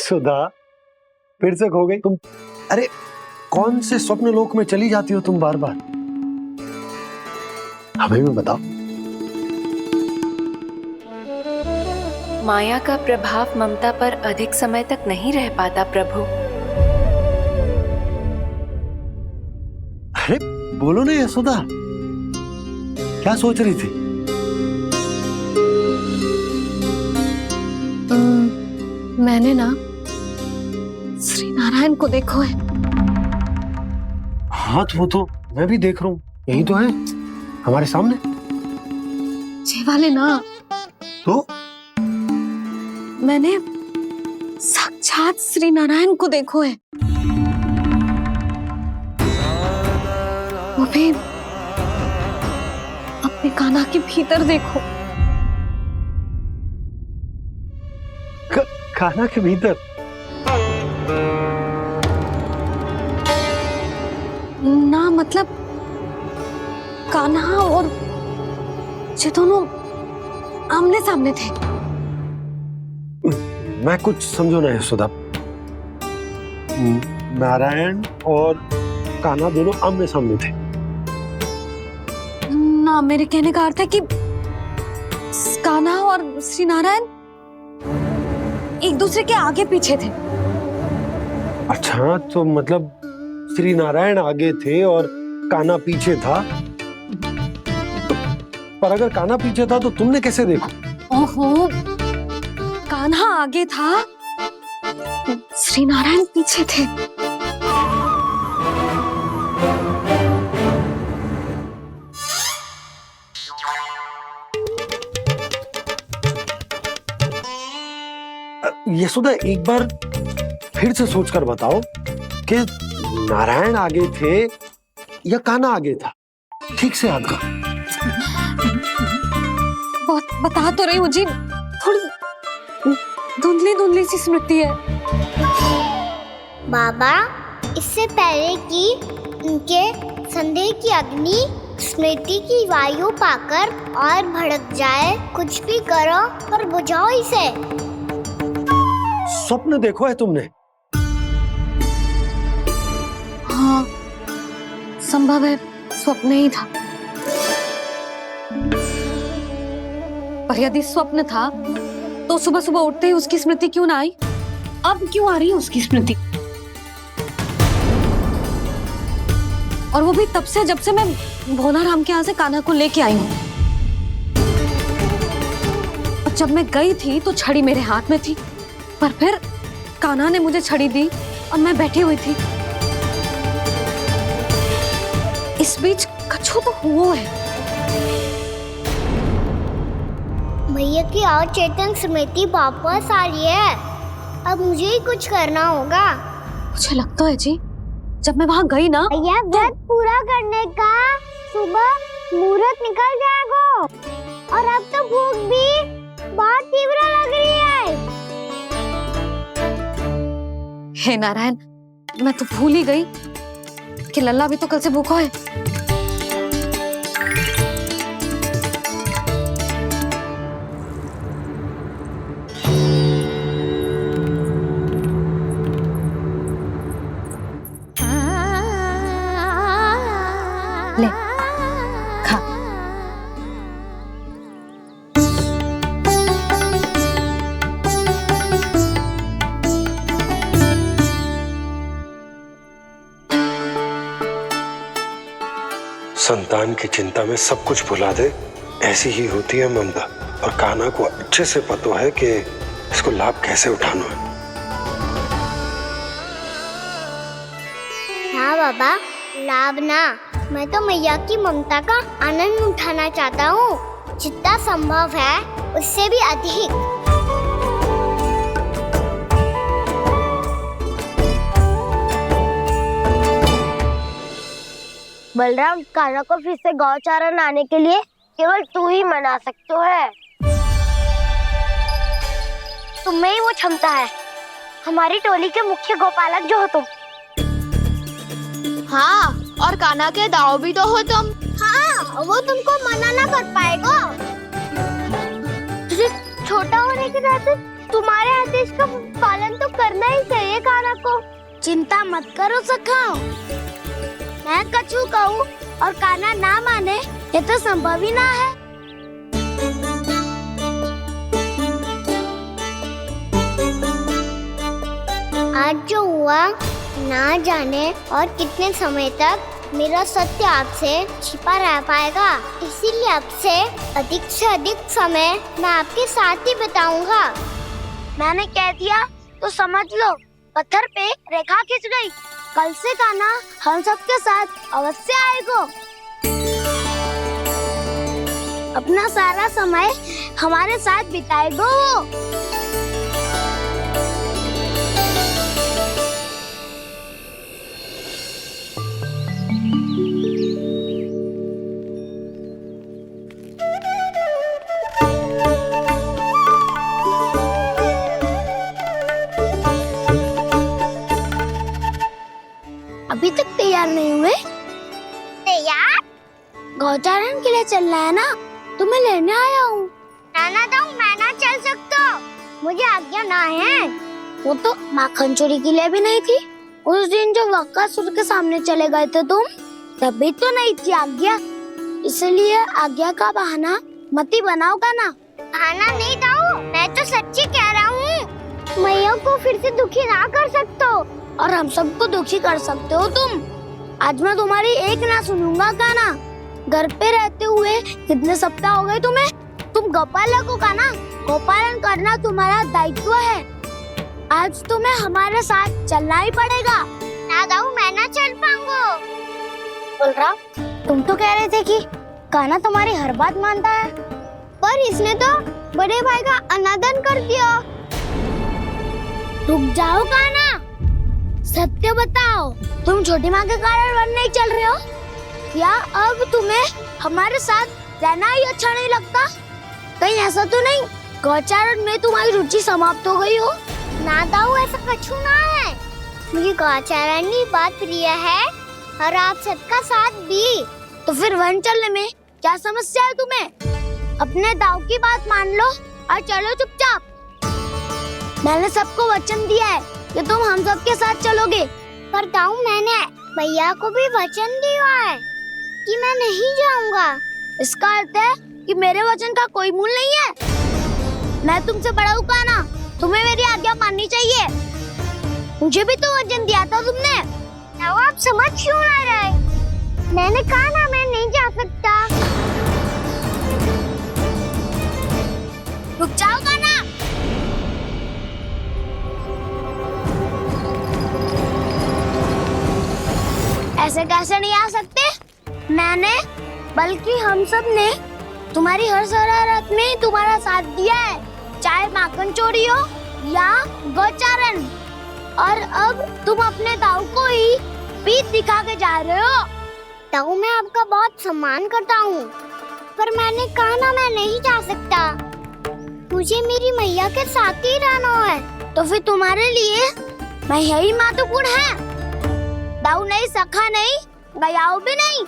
सुधा, फिर से खो गई तुम। अरे कौन से स्वप्न लोक में चली जाती हो तुम बार बार? हमें भी बताओ। माया का प्रभाव ममता पर अधिक समय तक नहीं रह पाता प्रभु। अरे बोलो ना यशोदा, क्या सोच रही थी? मैंने ना श्री नारायण को देखो है। हाँ वो तो मैं भी देख रहा हूँ, यही तो है हमारे सामने। ये वाले ना, तो मैंने साक्षात श्री नारायण को देखो है, वो भी अपने कान्हा के भीतर देखो। कान्हा के भीतर? ना मतलब कान्हा और ये दोनों आमने सामने थे। मैं कुछ समझो ना यशोदा। नारायण और कान्हा दोनों आमने सामने थे? ना, मेरे कहने का अर्थ है कि कान्हा और श्री नारायण एक दूसरे के आगे पीछे थे। अच्छा, तो मतलब श्री नारायण आगे थे और कान्हा पीछे था। पर अगर कान्हा पीछे था तो तुमने कैसे देखा? ओहो, कान्हा आगे था, श्री नारायण पीछे थे। यशोदा, एक बार फिर से सोचकर बताओ कि नारायण आगे थे या कान्हा आगे था? ठीक से याद कर। बहुत बता तो रही हूँ जी, थोड़ी धुंधली धुंधली सी स्मृति है। बाबा, इससे पहले कि उनके संदेह की अग्नि स्मृति की वायु पाकर और भड़क जाए, कुछ भी करो और बुझाओ इसे। स्वप्न देखो है तुमने? हाँ, संभव है स्वप्न ही था। पर यदि स्वप्न था तो सुबह सुबह उठते ही उसकी स्मृति क्यों ना आई? अब क्यों आ रही है उसकी स्मृति? और वो भी तब से जब से मैं भोलाराम के यहाँ से कान्हा को लेके आई हूँ। और जब मैं गई थी तो छड़ी मेरे हाथ में थी, पर फिर कान्हा ने मुझे छड़ी दी और मैं बैठी हुई थी। इस बीच कछु तो हुआ है। भैया की अचेतन स्मृति वापस आ रही है। अब मुझे ही कुछ करना होगा। मुझे लगता है जी, जब मैं वहाँ गई ना, भैया व्रत पूरा करने का सुबह मुहूर्त निकल जाएगा और अब तो भूख भी बहुत तीव्र लग रही है। हे नारायण, मैं तो भूल ही गई कि लल्ला भी तो कल से भूखा है। ले खा। संतान की चिंता में सब कुछ भुला दे, ऐसी ही होती है ममता। और कान्हा को अच्छे से पता है कि इसको लाभ कैसे उठाना है। हाँ बाबा, लाभ ना, मैं तो मैया की ममता का आनंद उठाना चाहता हूँ, जितना संभव है उससे भी अधिक। बलराम, कान्हा को फिर से गौचारा लाने के लिए केवल तू ही मना सकते है। तुम्हें ही वो क्षमता है, हमारी टोली के मुख्य गोपालक जो हो तुम। हाँ, और कान्हा के दाव भी तो हो तुम। हाँ, वो तुमको मना ना कर पाएगा। तुझे छोटा होने के नाते तुम्हारे आदेश का पालन तो करना ही चाहिए कान्हा को। चिंता मत करो सखाओ, मैं कछु कहूँ और कान्हा ना माने ये तो संभव ही ना है। आज जो हुआ ना जाने और कितने समय तक मेरा सत्य आपसे छिपा रह पाएगा, इसीलिए आपसे अधिक से अधिक समय मैं आपके साथ ही बिताऊंगा। मैंने कह दिया तो समझ लो, पत्थर पे रेखा खिंच गई। कल से कान्हा हम सबके साथ अवश्य आएगा। अपना सारा समय हमारे साथ बिताएगा वो। अभी तक तैयार नहीं हुए? तैयार? गौचारण के लिए चलना है ना, तुम्हें लेने आया हूँ। नाना तो मैं ना चल सकता, मुझे आज्ञा ना है। वो तो माखन चोरी के लिए भी नहीं थी। उस दिन जो वक्कासुर के सामने चले गए थे तुम, तभी तो नहीं थी आज्ञा। इसलिए आज्ञा का बहाना मत ही बनाओ ना। बहाना नहीं दाऊ, मैं तो सच्ची कह रहा हूँ। मैया को फिर से दुखी ना कर सकते हो और हम सबको दुखी कर सकते हो तुम। आज मैं तुम्हारी एक ना सुनूंगा कान्हा। घर पे रहते हुए कितने सप्ताह हो गए तुम्हें? तुम गोपालक हो कान्हा, गोपालन करना तुम्हारा दायित्व है। आज तुम्हें हमारे साथ चलना ही पड़ेगा। ना दाऊ, मैं ना चल पाऊंगा। बलराम, तुम तो कह रहे थे कि कान्हा तुम्हारी हर बात मानता है, पर इसने तो बड़े भाई का अनादर कर दिया। रुक जाओ कान्हा, सत्य बताओ, तुम छोटी माँ के कारण वन नहीं चल रहे हो या अब तुम्हें हमारे साथ रहना ही अच्छा नहीं लगता? कहीं ऐसा तो नहीं गौचारण में तुम्हारी रुचि समाप्त हो गई हो? ना दाऊ, ऐसा कछु ना है। मुझे गौचारण की बात प्रिय है और आप सबका साथ भी। तो फिर वन चलने में क्या समस्या है तुम्हें? अपने दाऊ की बात मान लो और चलो चुपचाप। मैंने सबको वचन दिया है कि तुम हम सबके साथ चलोगे। पर दाऊ, मैंने भैया को भी वचन दिया है कि मैं नहीं जाऊंगा। इसका अर्थ है कि मेरे वचन का कोई मूल नहीं है। मैं तुमसे बड़ा हूँ कान्हा, तुम्हें मेरी आज्ञा माननी चाहिए। मुझे भी तो वचन दिया था तुमने। दाऊ, आप समझ क्यों आ रहे? मैंने कहा ना, मैं नहीं जा सकता। रुक जाओ कान्हा। ऐसे कैसे नहीं आ सकते? मैंने बल्कि हम सब ने तुम्हारी हर शरारत में तुम्हारा साथ दिया है, चाहे माखन चोरी हो या गौचारण। और अब तुम अपने दाऊ को ही पीठ दिखा के जा रहे हो। दाऊ, मैं आपका बहुत सम्मान करता हूँ, पर मैंने कहा ना, मैं नहीं जा सकता। मुझे मेरी मैया के साथ ही रहना है। तो फिर तुम्हारे लिए मैं यही महत्वपूर्ण है। दाऊ नहीं, सखा नहीं, गयाऊ भी नहीं।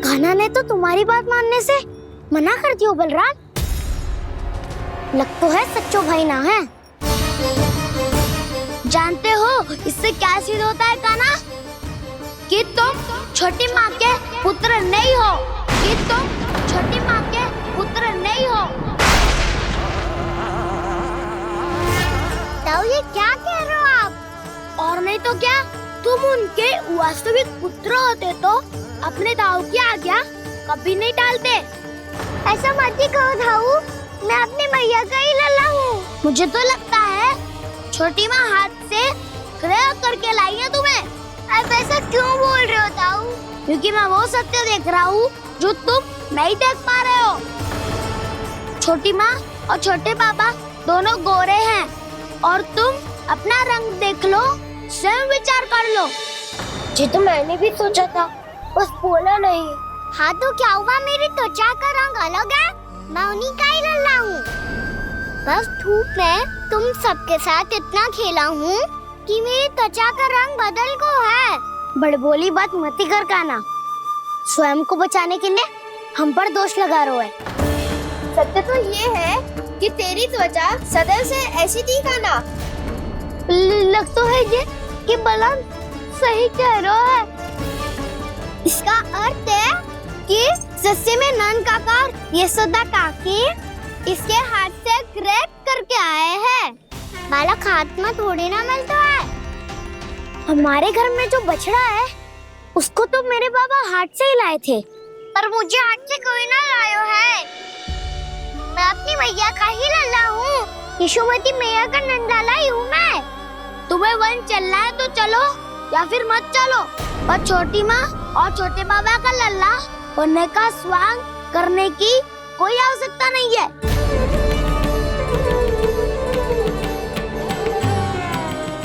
कान्हा ने तो तुम्हारी बात मानने से मना कर दिया बलराम। लग तो है सच्चो भाई ना है। जानते हो इससे क्या सिद्ध होता है कान्हा? कि तुम छोटी माँ के पुत्र नहीं हो, कि तुम छोटी माँ के पुत्र नहीं हो। दाऊ, ये क्या कह रहे हो आप? और नहीं तो क्या, तुम उनके वास्तविक पुत्र होते तो अपने दाऊ की आज्ञा कभी नहीं टालते। ऐसा मत ही कहो दाऊ, मैं अपनी मैया का ही लल्ला हूँ। मुझे तो लगता है छोटी माँ हाथ से ग्रह करके लाई है तुम्हें। अब ऐसा क्यों बोल रहे हो दाऊ? क्योंकि मैं वो सत्य देख रहा हूँ जो तुम नहीं देख पा रहे हो। छोटी माँ और छोटे पापा दोनों गोरे हैं और तुम अपना रंग देख लो, स्वयं विचार कर लो। जी तो मैंने भी सोचा था, बस बोला नहीं। हाँ तो क्या हुआ, मेरी त्वचा का रंग अलग है, मैं उन्हीं का ही लल्ला हूँ। बस धूप में तुम सबके साथ इतना खेला हूँ कि मेरी त्वचा का रंग बदल को है। बड़बोली बात मत ही कर कान्हा, स्वयं को बचाने के लिए हम पर दोष लगा रहे हो। सत्य तो ये है कि तेरी त्वचा सदैव से ऐसी थी काना। लग तो है ये कि बलम सही कह रहा है। इसका अर्थ है कि सस्ते में नन काका यशोदा काकी इसके हाथ से ग्रेप करके आए हैं। बालक हाथ में थोड़ी ना मिलता है। हमारे घर में जो बछड़ा है उसको तो मेरे बाबा हाथ से ही लाए थे, पर मुझे हाथ से कोई ना लायो है। मैं अपनी मैया का ही लल्ला हूँ, यशोमती मैया का नंदाला ही हूँ मैं। तुम्हें वन चलना है तो चलो या फिर मत चलो, पर छोटी माँ और छोटे बाबा का लल्ला होने का स्वांग करने की कोई आवश्यकता नहीं है।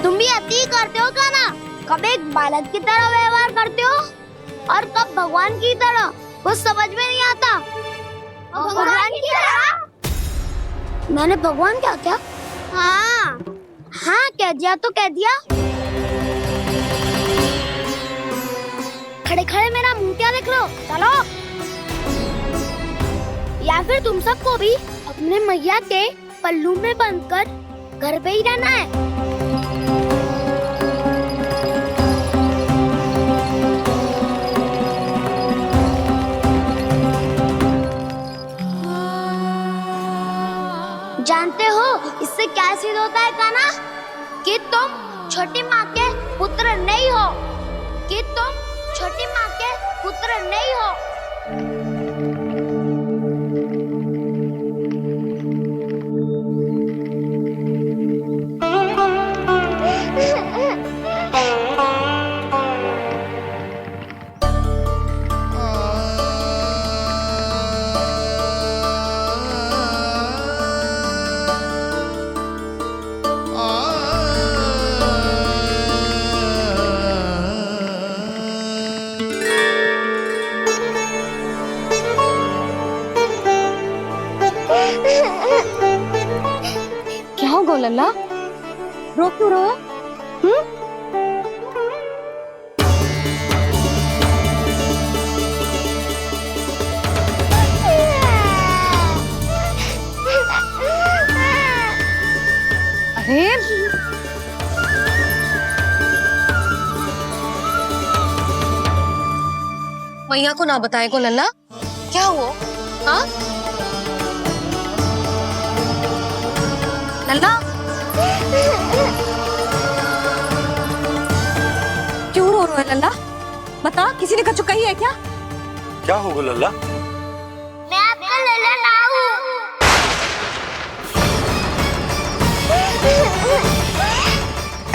तुम भी अति करते हो काना, कब एक बालक की तरह व्यवहार करते हो और कब भगवान की तरह, कुछ समझ में नहीं आता। भगवान की तरह? मैंने भगवान क्या क्या? हाँ हाँ कह दिया तो कह दिया। खड़े खड़े मेरा मुंह क्या देख लो, चलो। या फिर तुम सबको भी अपने मैया के पल्लू में बंधकर घर पे ही रहना है। जानते हो इससे क्या सिद्ध होता है काना? कि तुम छोटी माँ के पुत्र नहीं हो, कि तुम छोटी माँ के पुत्र नहीं हो। क्या होगा लल्ला? रो क्यों रहो? अरे मैया को ना बताए को लल्ला, क्या हुआ? हाँ लल्ला, क्यों रो रहा है लल्ला? बता, किसी ने कछु कही है क्या? क्या होगा लल्ला? मैं आपका लल्ला ना हूँ।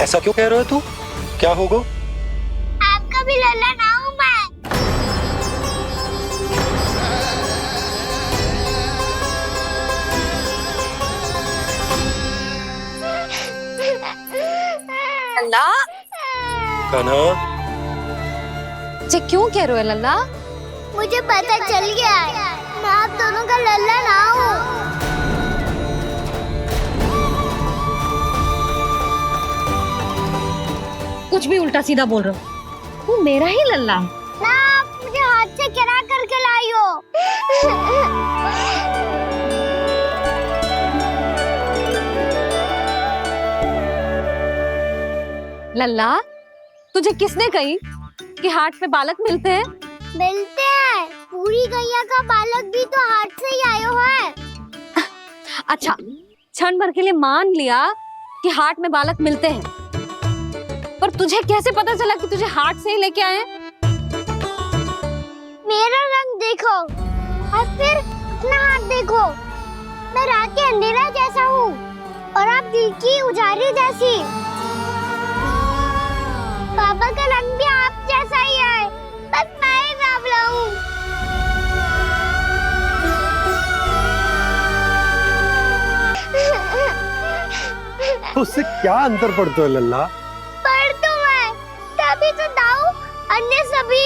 ऐसा क्यों कह रहे हो तू? क्या होगा? आपका भी लल्ला ना हूँ मैं। लल्ला, कान्हा, ये क्यों कह रहे हो लल्ला? मुझे पता चल गया है, मैं आप दोनों का लल्ला ना हूँ। कुछ भी उल्टा सीधा बोल रहे हो। तू मेरा ही लल्ला है। ना आप मुझे हाथ से गिरा करके लाई हो। लल्ला, तुझे किसने कही कि हाट में बालक मिलते हैं? मिलते हैं, पूरी गैया का बालक भी तो हाथ से ही आयो है। अच्छा, क्षण भर के लिए मान लिया कि हाट में बालक मिलते हैं, पर तुझे कैसे पता चला कि तुझे हाट से ही लेके आए? मेरा रंग देखो और फिर अपना हाथ देखो। मैं रात के अंधेरा जैसा हूँ और आप दिल की उजारी जैसी। पापा का रंग भी आप जैसा ही है, बस मैं ही बावला हूँ। उससे क्या अंतर पड़ता है लल्ला? पर तो मैं तभी तो दाऊ अन्य सभी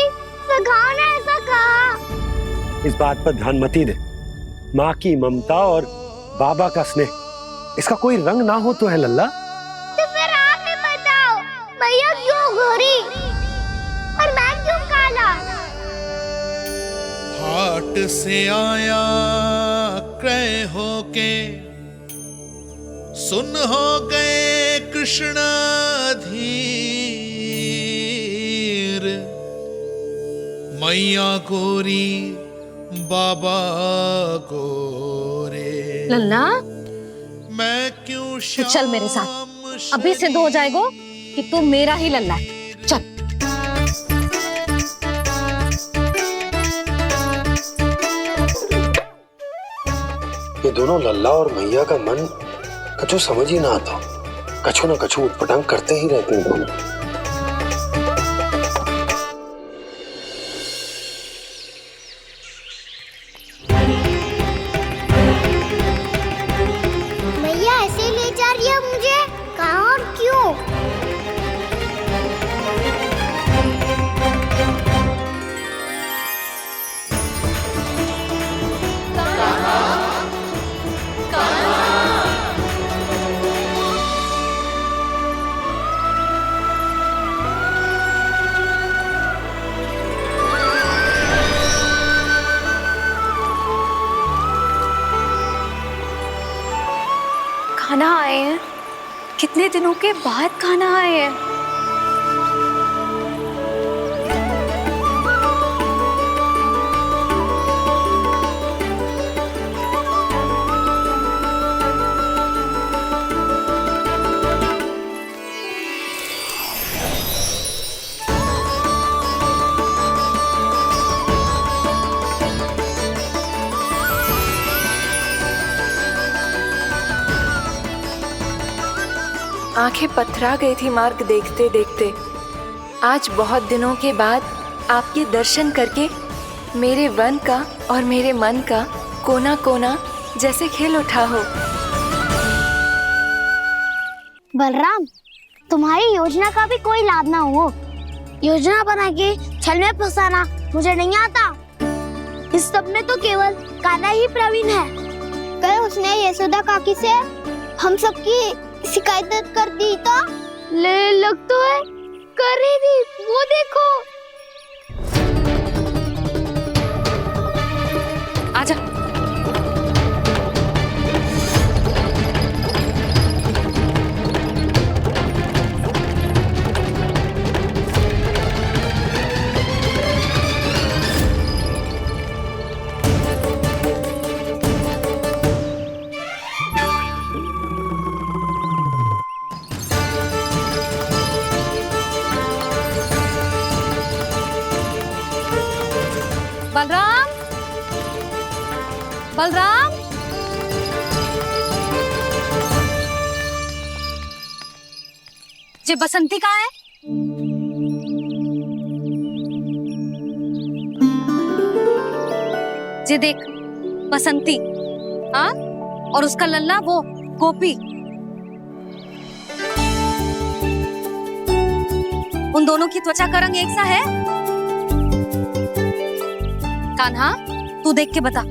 सखाओ ने ऐसा कहा। इस बात पर ध्यान मत ही दे। माँ की ममता और बाबा का स्नेह, इसका कोई रंग ना हो तो है लल्ला। तो फिर आप ही बताओ, मैया क्यों गोरी और मैं क्यों काला? हाट से आया क्रय होके सुन हो गए कृष्ण धीर, मैया गोरी बाबा गोरे। लल्ला मैं क्यों तू चल मेरे साथ, अभी सिद्ध हो जाएगा कि तू मेरा ही लल्ला है। चल। ये दोनों लल्ला और मैया का मन कछु समझ ही ना आता, कछु ना कछु उटपटांग करते ही रहते हैं दोनों। मैया ऐसे ले जा रही है मुझे, कहाँ और क्यों? खाना आए हैं, कितने दिनों के बाद खाना आए हैं। आंखें पथरा गई थी मार्ग देखते देखते। आज बहुत दिनों के बाद आपके दर्शन करके मेरे वन का और मेरे मन का कोना कोना जैसे खेल उठा हो। बलराम, तुम्हारी योजना का भी कोई लाभ ना हो। योजना बना के छल में फंसाना मुझे नहीं आता। इस सब में तो केवल कान्हा ही प्रवीण है। कल उसने यशोदा काकी से हम सबकी शिकायत कर दी तो लग तो है कर रही थी, वो देखो। आजा। बलराम, बलराम, जे बसंती कहाँ है? जे देख बसंती, हाँ, और उसका लल्ला वो गोपी। उन दोनों की त्वचा का रंग एक सा है? कान्हा, तू देख के बता,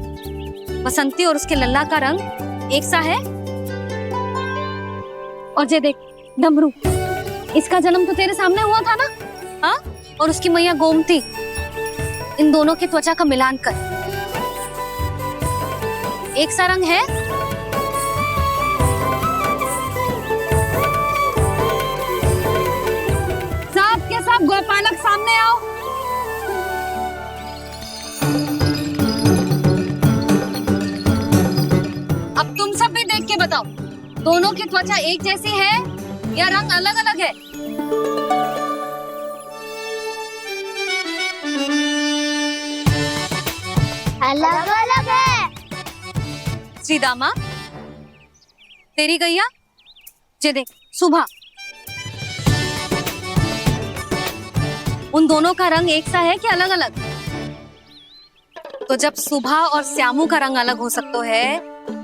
बसंती और उसके लल्ला का रंग एक सा है? और जे देख डमरू, इसका जन्म तो तेरे सामने हुआ था ना, हाँ? और उसकी मैया गोमती, इन दोनों की त्वचा का मिलान कर, एक सा रंग है? सब के सब गोपालक सामने आओ। अब तुम सब भी देख के बताओ, दोनों की त्वचा एक जैसी है या रंग अलग अलग है? अलग अलग है। श्रीदामा, तेरी गैया, जे देख सुबह, उन दोनों का रंग एक सा है कि अलग अलग? तो जब सुबह और श्यामू का रंग अलग हो सकता है,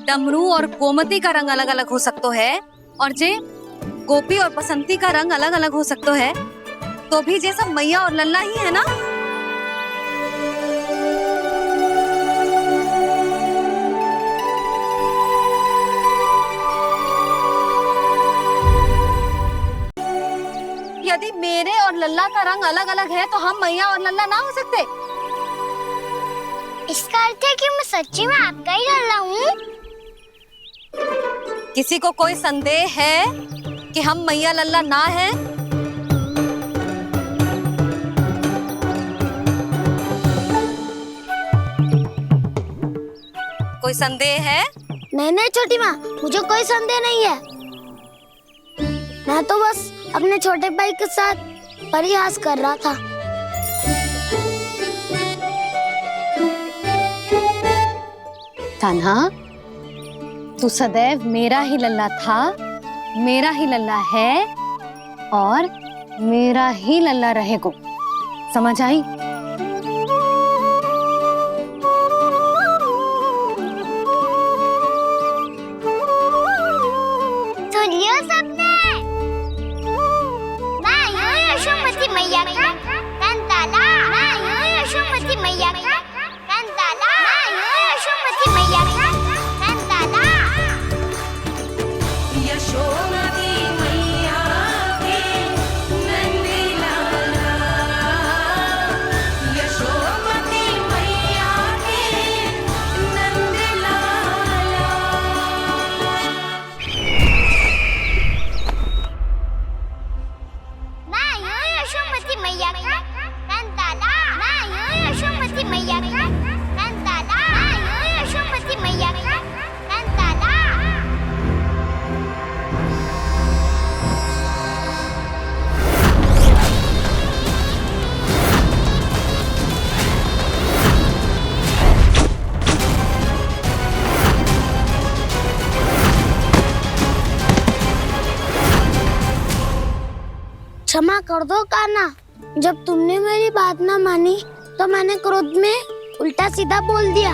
डमरू और गोमती का रंग अलग अलग हो सकता है, और जे गोपी और बसंती का रंग अलग अलग हो सकता है, तो भी जे सब मैया और लल्ला ही है ना? यदि मेरे और लल्ला का रंग अलग अलग है तो हम मैया और लल्ला ना हो सकते? इसका अर्थ है कि मैं सच्ची में आपका ही लल्ला हूँ? किसी को कोई संदेह है कि हम मैया लल्ला ना हैं? कोई संदेह है? नहीं नहीं छोटी माँ, मुझे कोई संदेह नहीं है। मैं तो बस अपने छोटे भाई के साथ परिहास कर रहा था। कान्हा, तू सदैव मेरा ही लल्ला था, मेरा ही लल्ला है और मेरा ही लल्ला रहेगा। समझ आई? सुन लियो सबने, मैं हूँ यशोमती मैया का कंताला। मैं हूँ यशोमती मैया का कंताला। मैं हूँ यशोमती मैया का कंताला। यशोमती मैया के नंदी लाला, यशोमती मैया के नंदी लाला। मैं हूँ यशोमती मैया का कंताला। मैं हूँ यशोमती मैया का कंताला। मैं हूँ यशोमती मैया का कंताला। क्षमा कर दो कान्हा, जब तुमने मेरी बात ना मानी तो मैंने क्रोध में उल्टा सीधा बोल दिया।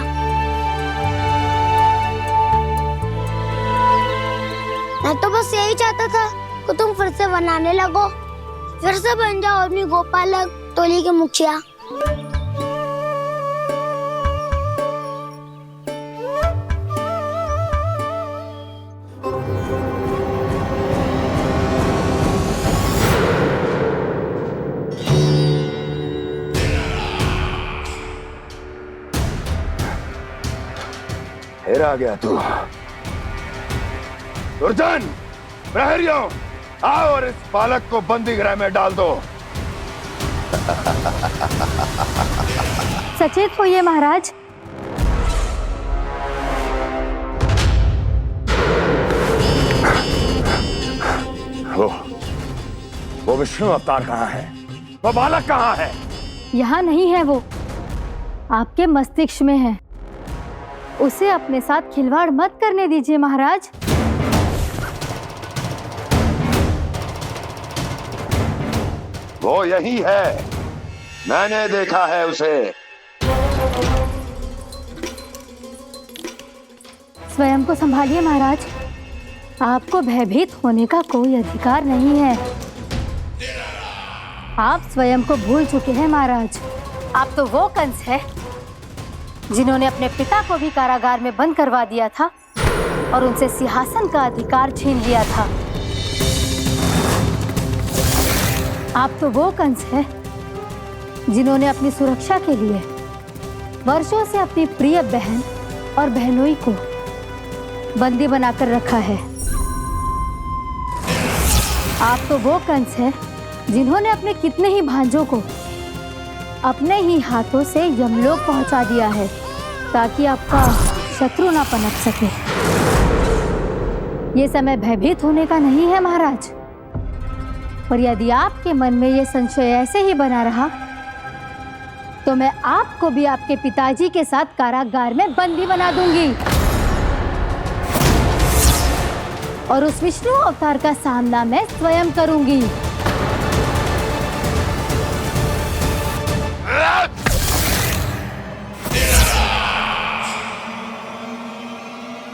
मैं तो बस यही चाहता था कि तुम फिर से बनाने लगो, फिर से बन जाओ अपनी गोपालक टोली के मुखिया। फिर आ गया तू। दुर्जन, प्रहरियों, आओ और इस बालक को बंदी गृह में डाल दो। सचेत होइए महाराज। वो विष्णु अवतार कहाँ है? वो बालक कहाँ है? यहाँ नहीं है, वो आपके मस्तिष्क में है। उसे अपने साथ खिलवाड़ मत करने दीजिए महाराज। वो यही है, मैंने देखा है उसे। स्वयं को संभालिए महाराज, आपको भयभीत होने का कोई अधिकार नहीं है। आप स्वयं को भूल चुके हैं महाराज। आप तो वो कंस है जिन्होंने अपने पिता को भी कारागार में बंद करवा दिया था और उनसे सिंहासन का अधिकार छीन लिया था। आप तो वो कंस है जिन्होंने अपनी सुरक्षा के लिए वर्षों से अपनी प्रिय बहन और बहनोई को बंदी बनाकर रखा है। आप तो वो कंस है जिन्होंने अपने कितने ही भांजों को अपने ही हाथों से यमलोक पहुंचा दिया है ताकि आपका शत्रु ना पनप सके। ये समय भयभीत होने का नहीं है महाराज, पर यदि आपके मन में ये संशय ऐसे ही बना रहा तो मैं आपको भी आपके पिताजी के साथ कारागार में बंदी बना दूंगी और उस विष्णु अवतार का सामना मैं स्वयं करूंगी।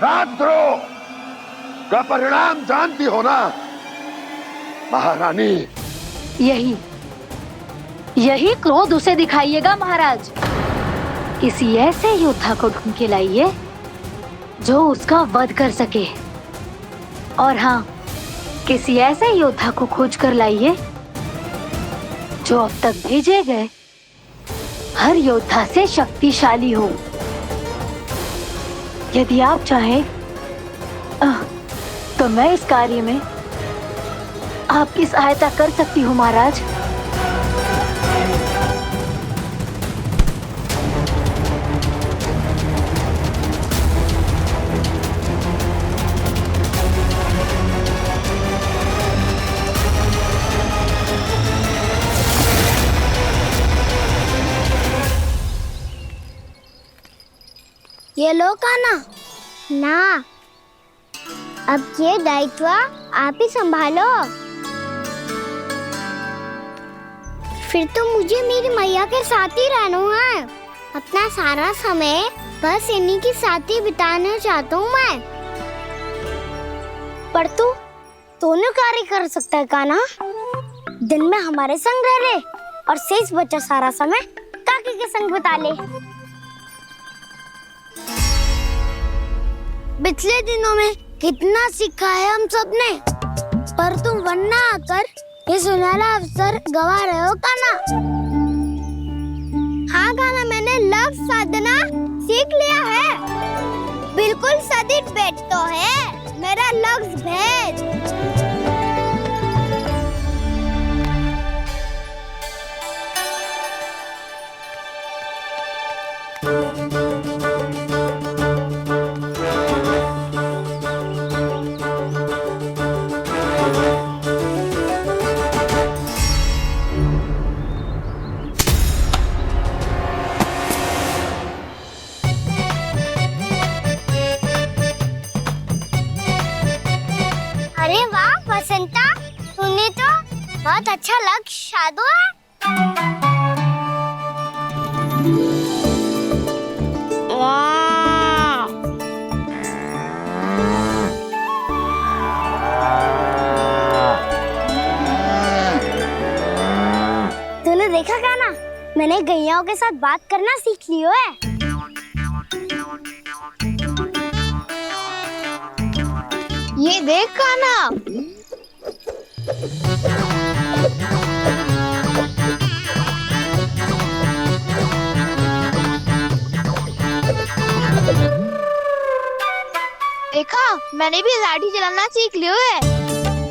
राजद्रोह का परिणाम जानती हो ना महारानी? यही क्रोध उसे दिखाइएगा महाराज। किसी ऐसे योद्धा को ढूंढ के लाइए जो उसका वध कर सके, और हाँ, किसी ऐसे योद्धा को खोज कर लाइए जो अब तक भेजे गए हर योद्धा से शक्तिशाली हो। यदि आप चाहें तो मैं इस कार्य में आपकी सहायता कर सकती हूँ महाराज। ये लो कान्हा। ना, अब ये दायित्व आप ही संभालो। फिर तो मुझे मेरी मैया के साथ ही रहना है। अपना सारा समय बस इन्हीं के साथ ही बिताना चाहता हूँ मैं। पर तू दोनों कार्य कर सकता है कान्हा। दिन में हमारे संग रह ले और शेष बचा सारा समय काकी के संग बिता ले। पिछले दिनों में कितना सीखा है हम सबने, पर तुम वरना आकर ये सुनहरा अवसर गवा रहे हो कान्हा। हाँ कान्हा, मैंने लव साधना सीख लिया है। बिल्कुल सदित भेद तो है मेरा लफ्ज भेद। अरे वाह वसंता, तूने तो बहुत अच्छा लक्ष्य साधा है। वाह! तूने देखा कान्हा, मैंने गैयाओं के साथ बात करना सीख लियो है। ये देख कान्हा, देखा मैंने भी लाठी चलाना सीख लियो है।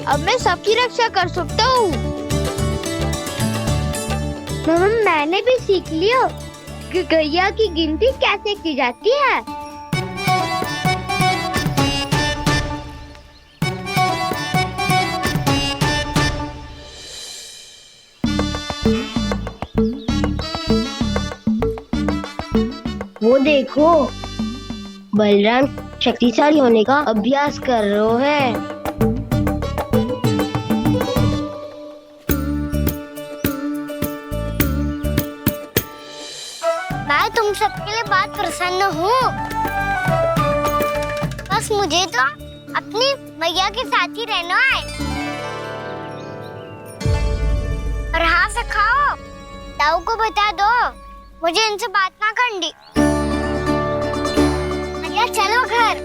अब मैं सबकी रक्षा कर सकता हूँ। मैंने भी सीख लियो कि गैया की गिनती कैसे की जाती है। वो देखो, बलराम शक्तिशाली होने का अभ्यास कर रहे है। मैं तुम सबके लिए बहुत प्रसन्न हूँ। बस मुझे तो अपनी मैया के साथ ही रहना है। और हाँ से खाओ, ताऊ को बता दो मुझे इनसे बात ना करनी। मैया चलो घर।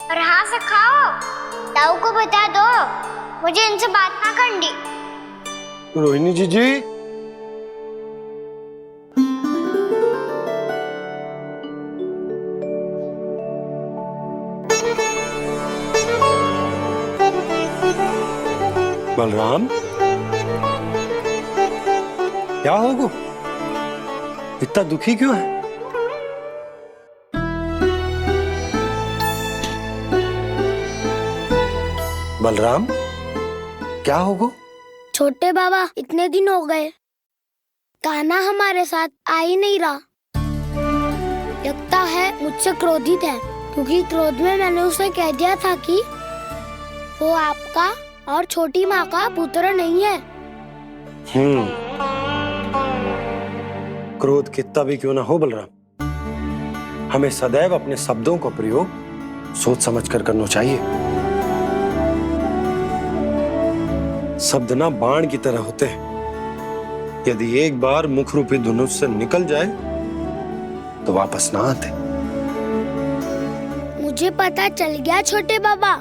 और हाँ से खाओ, ताऊ को बता दो मुझे इनसे बात ना करनी। रोहिणी जी बलराम, क्या होगा? इतना दुखी क्यों है? बलराम, क्या होगा? छोटे बाबा, इतने दिन हो गए कान्हा हमारे साथ आ ही नहीं रहा। लगता है मुझसे क्रोधित है, क्योंकि क्रोध में मैंने उसे कह दिया था कि वो आपका और छोटी माँ का पुत्र नहीं है। क्रोध कितना भी क्यों ना हो बलराम, हमें सदैव अपने शब्दों का प्रयोग सोच समझकर करना चाहिए। शब्द ना बाण की तरह होते हैं, यदि एक बार मुख रूपी धनुष से निकल जाए तो वापस ना आते। मुझे पता चल गया छोटे बाबा,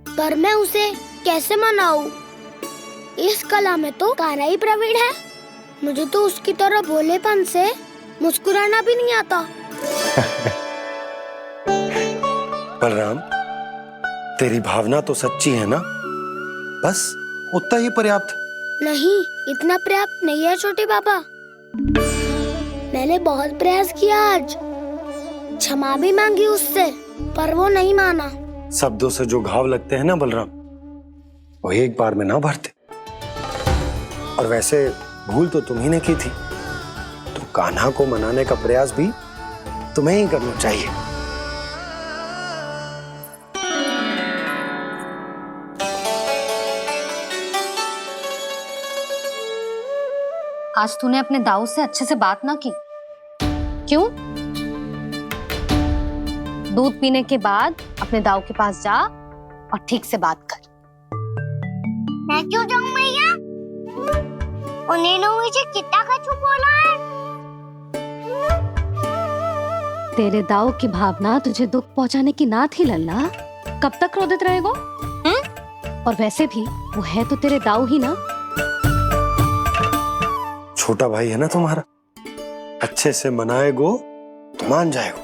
पर मैं उसे कैसे मनाऊं? इस कला में तो कान्हा ही प्रवीण है। मुझे तो उसकी तरह भोलेपन से मुस्कुराना भी नहीं आता। बलराम, तेरी भावना तो सच्ची है ना, बस उतना ही पर्याप्त। नहीं, इतना पर्याप्त नहीं है छोटे बाबा। मैंने बहुत प्रयास किया आज, क्षमा भी मांगी उससे, पर वो नहीं माना। शब्दों से जो घाव लगते हैं ना बलराम, वो एक बार में ना भरते। और वैसे भूल तो तुम्ही ने की थी, तो कान्हा को मनाने का प्रयास भी तुम्हें ही करना चाहिए। आज तूने अपने दाऊ से अच्छे से बात ना की, क्यों? दूध पीने के बाद अपने दाऊ के पास जा और ठीक से बात कर। मैं क्यों जाऊं मैया? उन्होंने मुझे कितना कछु बोला है। तेरे दाऊ की भावना तुझे दुख पहुंचाने की ना थी लल्ला। कब तक क्रोधित रहेगो? और वैसे भी वो है तो तेरे दाऊ ही ना। छोटा भाई है ना तुम्हारा, अच्छे से मनाएगो तो मान जाएगो।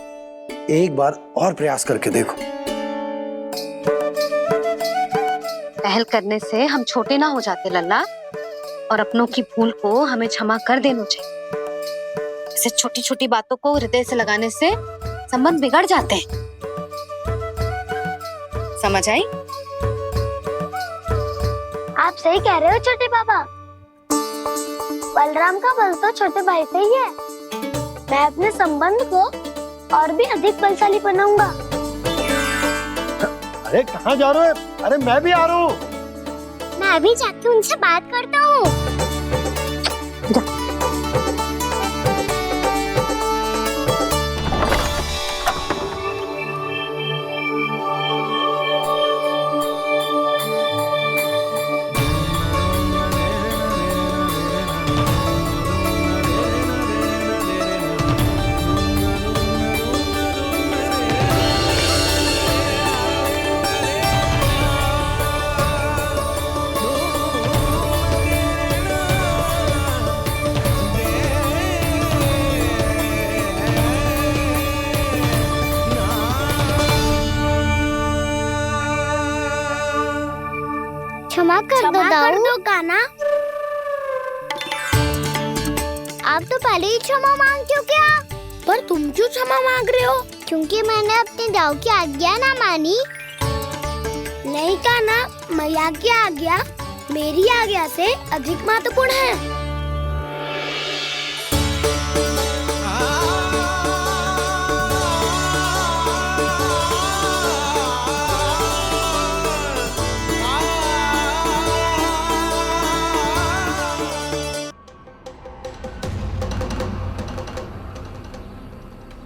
एक बार और प्रयास करके देखो। पहल करने से हम छोटे ना हो जाते लल्ला, और अपनों की भूल को हमें क्षमा कर देना चाहिए। ऐसे छोटी छोटी बातों को हृदय से लगाने से संबंध बिगड़ जाते हैं। समझ आई? आप सही कह रहे हो छोटे बाबा। बलराम का बल तो छोटे भाई से ही है। मैं अपने संबंध को और भी अधिक बलशाली बनाऊंगा। अरे कहाँ जा रहे हो? अरे मैं भी आ रहा हूँ। मैं अभी जाके उनसे बात करता हूँ। क्षमा कर दो कान्हा। आप तो पहले ही क्षमा मांगते हो क्या? पर तुम क्यों क्षमा मांग रहे हो? क्योंकि मैंने अपने दाऊ की आज्ञा ना मानी। नहीं कान्हा, मैया की आज्ञा मेरी आज्ञा से अधिक महत्वपूर्ण है।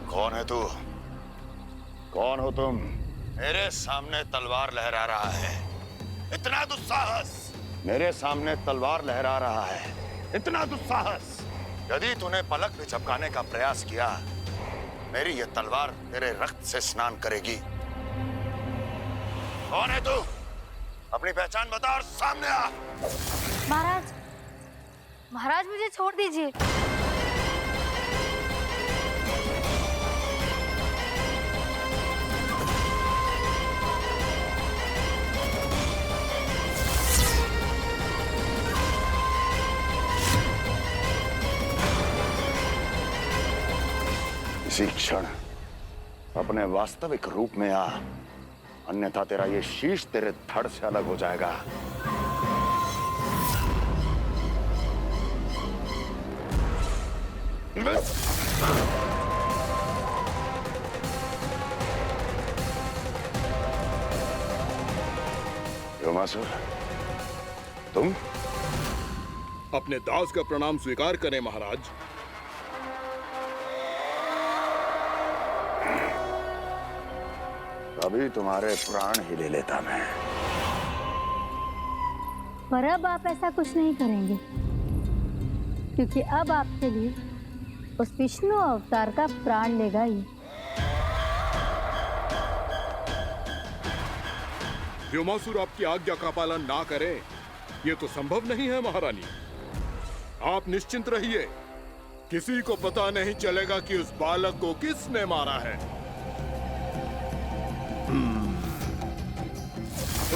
कौन है तू? कौन हो तुम? मेरे सामने तलवार लहरा रहा है, इतना दुस्साहस! मेरे सामने तलवार लहरा रहा है, इतना दुस्साहस! यदि तूने पलक भी झपकाने का प्रयास किया, मेरी ये तलवार तेरे रक्त से स्नान करेगी। कौन है तू? अपनी पहचान बता और सामने आ। महाराज, महाराज मुझे छोड़ दीजिए। इसी क्षण अपने वास्तविक रूप में आ, अन्यथा तेरा ये शीश तेरे धड़ से अलग हो जाएगा। योमासुर, तुम? अपने दास का प्रणाम स्वीकार करें महाराज। अभी तुम्हारे प्राण ही ले लेता मैं। पर अब आप ऐसा कुछ नहीं करेंगे, क्योंकि अब आपके लिए उस विष्णु अवतार का प्राण लेगा ही। व्योमासुर आपकी आज्ञा का पालन ना करे, ये तो संभव नहीं है महारानी। आप निश्चिंत रहिए, किसी को पता नहीं चलेगा कि उस बालक को किसने मारा है।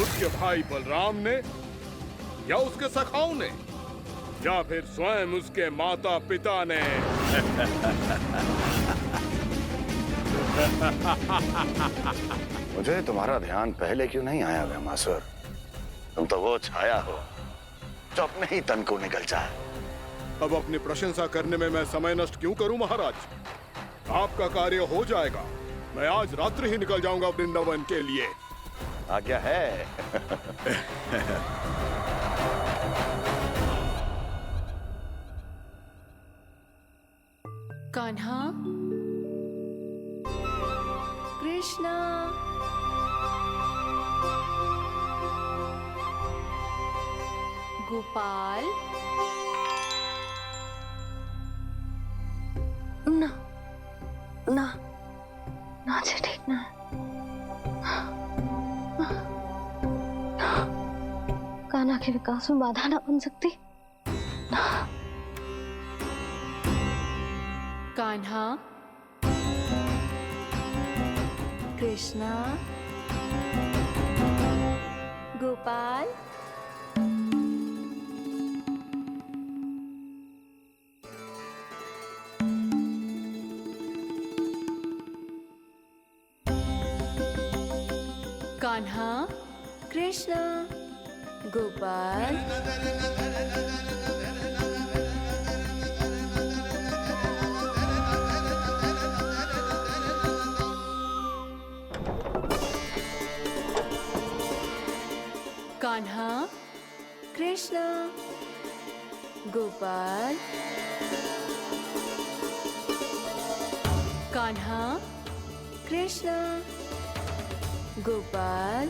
उसके भाई बलराम ने, या उसके सखाओं ने, या फिर स्वयं उसके माता पिता ने। मुझे तुम्हारा ध्यान पहले क्यों नहीं आया व्योमासुर? तुम तो वो छाया हो जो अपने ही तन को निगल जाए। अब अपनी प्रशंसा करने में मैं समय नष्ट क्यों करूं महाराज? आपका कार्य हो जाएगा। मैं आज रात्रि ही निकल जाऊंगा वृंदावन के लिए। आज्ञा है। कान्हा, कृष्णा, गोपाल। ना ना ना से ठीक ना। कान्हा के विकास में बाधा ना बन सकती। कान्हा, कृष्णा, गोपाल। कान्हा, कृष्णा, गोपाल। कान्हा, कृष्णा, गोपाल। कान्हा, कृष्णा, गोपाल।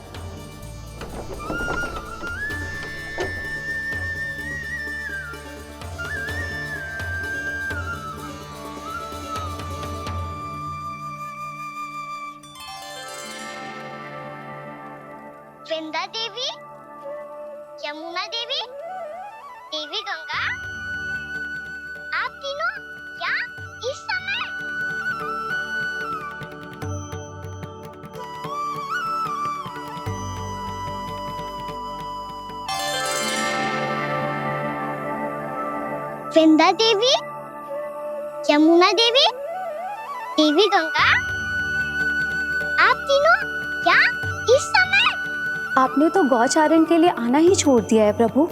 वृंदा देवी, यमुना देवी, देवी गंगा, आप तीनों यहाँ इस समय? वृंदा देवी, यमुना देवी, देवी गंगा, आप तीनों यहाँ इस समय? आपने तो गौचारण के लिए आना ही छोड़ दिया है प्रभु।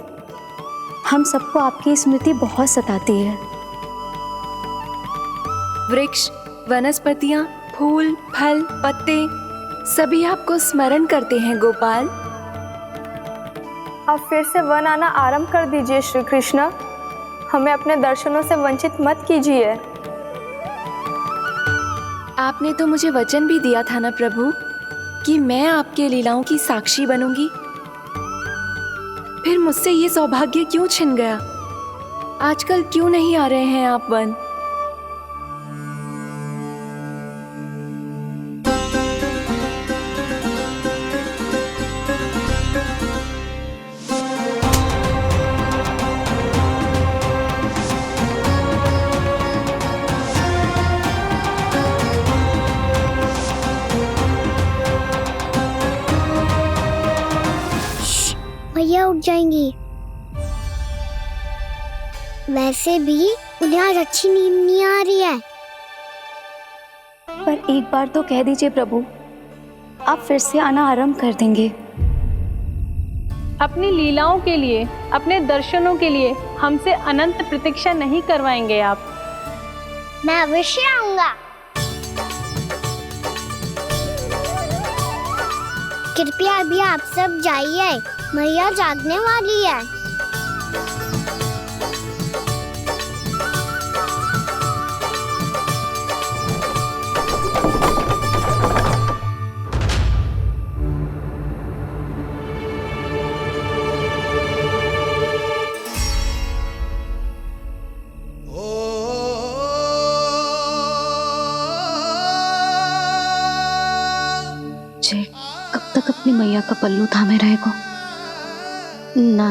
हम सबको आपकी स्मृति बहुत सताती है। वृक्ष, वनस्पतियां, फूल, फल, पत्ते सभी आपको स्मरण करते हैं गोपाल। अब फिर से वन आना आरंभ कर दीजिए श्री कृष्ण। हमें अपने दर्शनों से वंचित मत कीजिए। आपने तो मुझे वचन भी दिया था ना प्रभु कि मैं आपके लीलाओं की साक्षी बनूंगी। फिर मुझसे ये सौभाग्य क्यों छिन गया? आजकल क्यों नहीं आ रहे हैं आप वन? भैया उठ जाएंगी। वैसे भी उन्हें आज अच्छी नींद नहीं आ रही है। पर एक बार तो कह दीजिए प्रभु, आप फिर से आना आरंभ कर देंगे। अपनी लीलाओं के लिए, अपने दर्शनों के लिए हमसे अनंत प्रतीक्षा नहीं करवाएंगे आप? मैं अवश्य आऊंगा। कृपया अभी आप सब जाइए, मैया जागने वाली है। कब तक अपनी मैया का पल्लू थामे रहेगा? ना,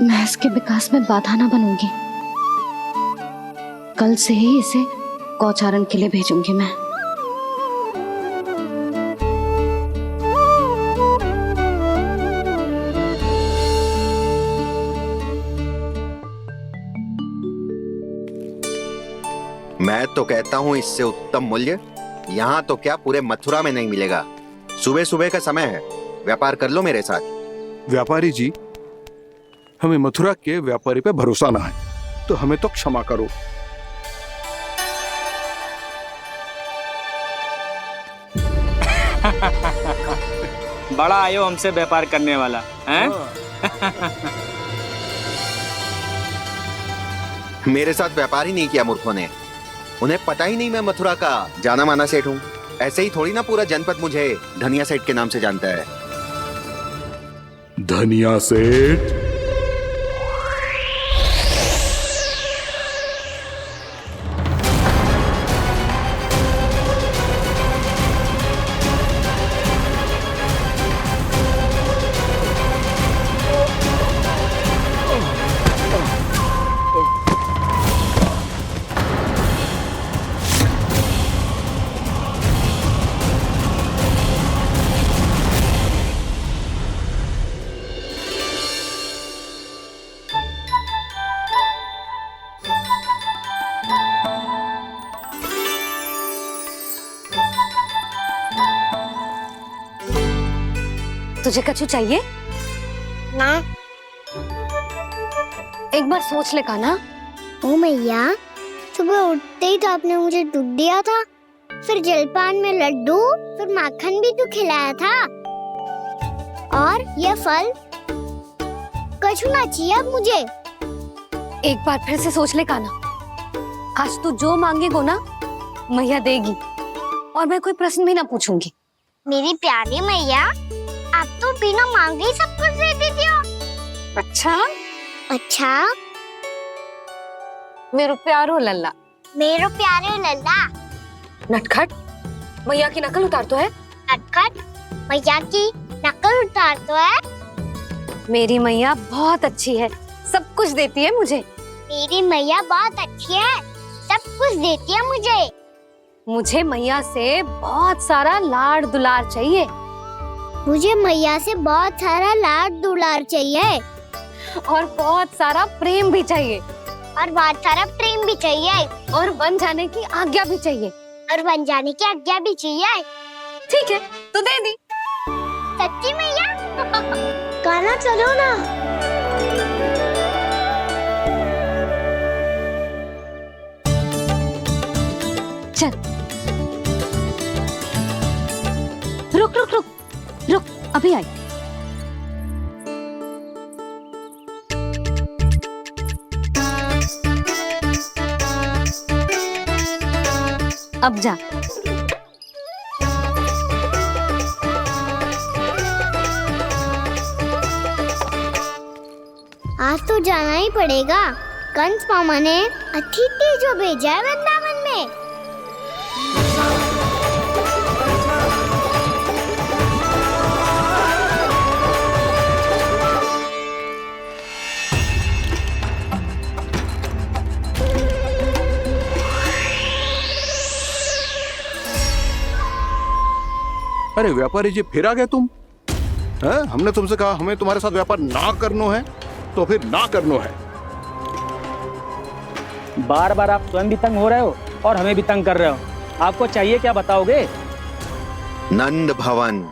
मैं इसके विकास में बाधा ना बनूंगी। कल से ही इसे गौचारण के लिए भेजूंगी मैं। मैं तो कहता हूँ इससे उत्तम मूल्य यहाँ तो क्या पूरे मथुरा में नहीं मिलेगा। सुबह सुबह का समय है, व्यापार कर लो मेरे साथ। व्यापारी जी, हमें मथुरा के व्यापारी पे भरोसा ना है, तो हमें तो क्षमा करो। बड़ा आयो हमसे व्यापार करने वाला हैं? मेरे साथ व्यापार ही नहीं किया मूर्खों ने। उन्हें पता ही नहीं मैं मथुरा का जाना माना सेठ हूँ। ऐसे ही थोड़ी ना पूरा जनपद मुझे धनिया सेठ के नाम से जानता है। धनिया सेठ? तुझे कछु चाहिए? ना। एक बार सोच ले कान्हा। ओ मैया, सुबह उठते ही तो आपने मुझे दूध दिया था, फिर जलपान में लड्डू, फिर माखन भी तो खिलाया था। और ये फल कछु ना चाहिए अब मुझे। एक बार फिर से सोच ले कान्हा। आज तू जो मांगेगो ना मैया देगी, और मैं कोई प्रश्न भी ना पूछूंगी। मेरी प्यारी मैया, आप तो बिना मांगे ही सब कुछ दे देती हो। अच्छा मेरो प्यारो लल्ला। मेरो प्यारे लल्ला। नटखट, मैया की नकल उतार तो है। नटखट, मैया की नकल उतार तो है। मेरी मैया बहुत अच्छी है, सब कुछ देती है मुझे। मेरी मैया बहुत अच्छी है, सब कुछ देती है मुझे। मुझे मैया से बहुत सारा लाड दुलार चाहिए। मुझे मैया से बहुत सारा लाड दुलार चाहिए। और बहुत सारा प्रेम भी चाहिए। और बहुत सारा प्रेम भी चाहिए। और बन जाने की आज्ञा भी चाहिए। और बन जाने की आज्ञा भी चाहिए। ठीक है, तो दे दी। सच्ची मैया? कान्हा चलो ना। चल। रुक रुक रुक रुक, अभी आई। अब जा। आज तो जाना ही पड़ेगा। कंस मामा ने अतिथि जो भेजा है वृंदावन में। अरे व्यापारी जी, फिर आ गए तुम? हैं? हमने तुमसे कहा हमें तुम्हारे साथ व्यापार ना करना है, तो फिर ना करना है। बार बार आप स्वयं भी तंग हो रहे हो और हमें भी तंग कर रहे हो। आपको चाहिए क्या बताओगे? नंद भवन।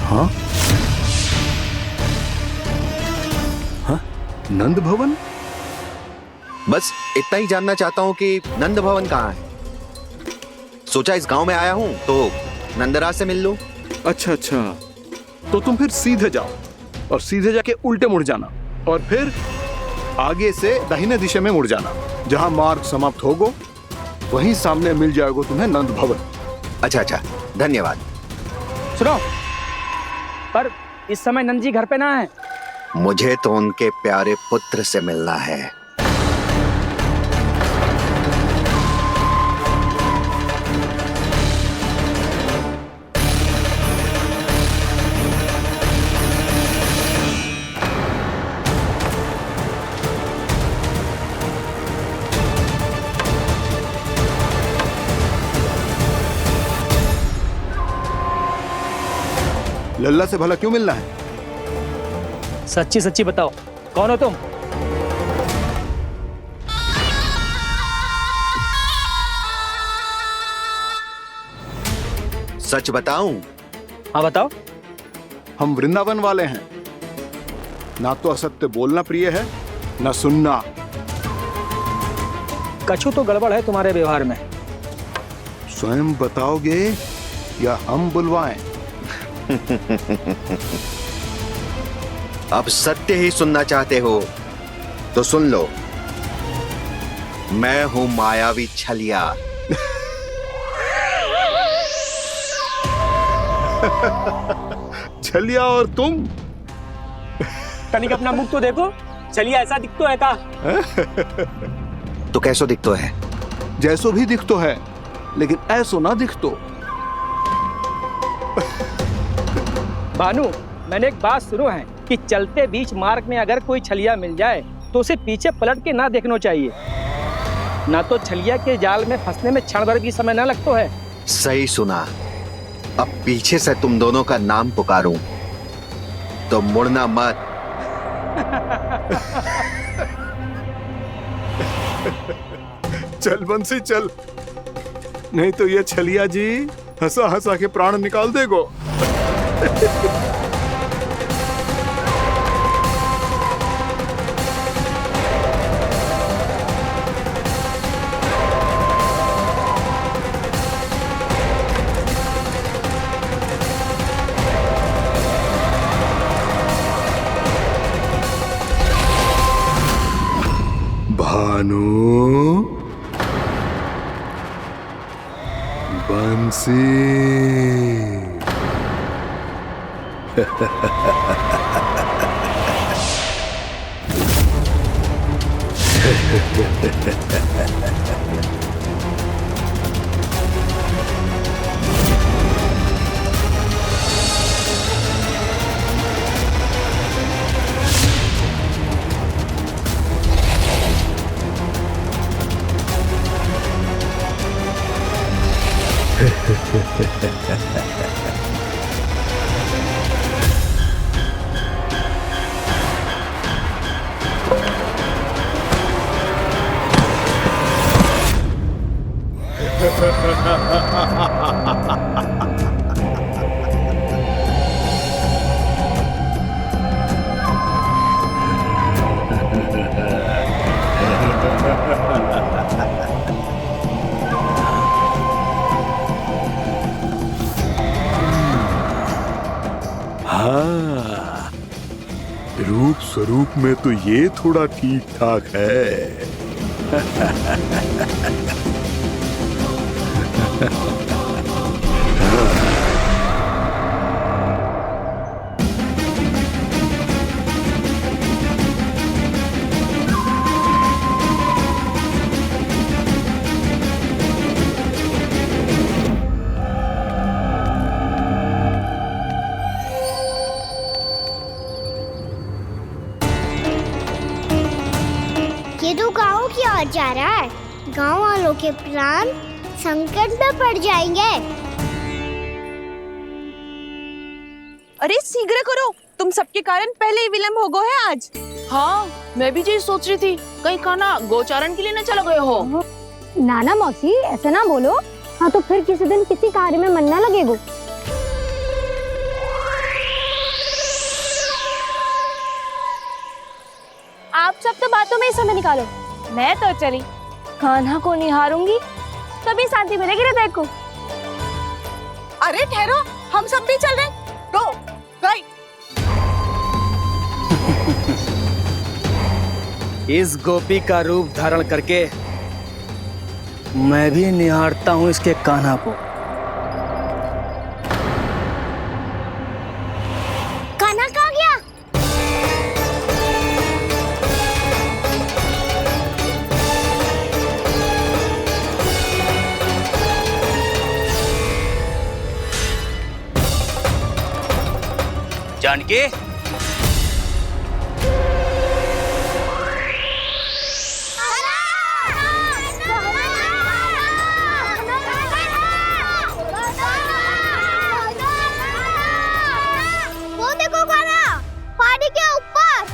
हाँ? हाँ? नंद भवन? बस इतना ही जानना चाहता हूँ कि नंद भवन कहाँ है। सोचा इस गांव में आया हूँ तो नंदराज से मिल लूं। अच्छा, तो तुम फिर सीधे जाओ, और सीधे जाके उल्टे मुड़ जाना और फिर आगे से दाहिने दिशा में मुड़ जाना। जहां मार्ग समाप्त होगा वहीं सामने मिल जाएगा तुम्हें नंद भवन। अच्छा अच्छा, धन्यवाद। सुनो, पर इस समय नंद जी घर पे ना है। मुझे तो उनके प्यारे पुत्र से मिलना है। लल्ला से भला क्यों मिलना है? सच्ची सच्ची बताओ, कौन हो तुम? सच बताऊं? हाँ बताओ। हम वृंदावन वाले हैं। ना तो असत्य बोलना प्रिय है, ना सुनना। कछु तो गड़बड़ है तुम्हारे व्यवहार में। स्वयं बताओगे या हम बुलवाएं? अब सत्य ही सुनना चाहते हो तो सुन लो। मैं हूं मायावी छलिया। छलिया और तुम? तनिक अपना मुख तो देखो, छलिया ऐसा दिखतो है का? तो कैसो दिखतो है? जैसो भी दिखतो है, लेकिन ऐसो ना दिखतो। भानु, मैंने एक बात सुनो है कि चलते बीच मार्ग में अगर कोई छलिया मिल जाए तो उसे पीछे पलट के ना देखना चाहिए, ना तो छलिया के जाल में फंसने में क्षण भर भी समय ना लगता है। सही सुना। अब पीछे से तुम दोनों का नाम पुकारूं तो मुड़ना मत। चल बंसी चल, नहीं तो ये छलिया जी हंसा हंसा के प्राण निकाल देगो। भानु, बंसी। हाँ, रूप स्वरूप में तो ये थोड़ा ठीक ठाक है। ये तो गाँव की ओर जा रहा है। गाँव वालों के प्राण संकट में पड़ जाएंगे। अरे शीघ्र करो, तुम सबके कारण पहले ही विलंब हो गए है आज। हाँ, मैं भी यही सोच रही थी, कहीं खाना गोचारण के लिए न चले गए हो। नाना मौसी ऐसे ना बोलो। हाँ तो फिर किसी दिन किसी कार्य में मन ना लगेगा। आप सब तो बातों में ही समय निकालो। मैं तो चली कान्हा को निहारूंगी, तभी शांति मिलेगी हृदय को। अरे ठहरो, हम सब भी चल रहे। रो, गई। इस गोपी का रूप धारण करके मैं भी निहारता हूं इसके कान्हा को। कान्हा कहाँ गया? जानकी, वो देखो कान्हा, पहाड़ी के ऊपर।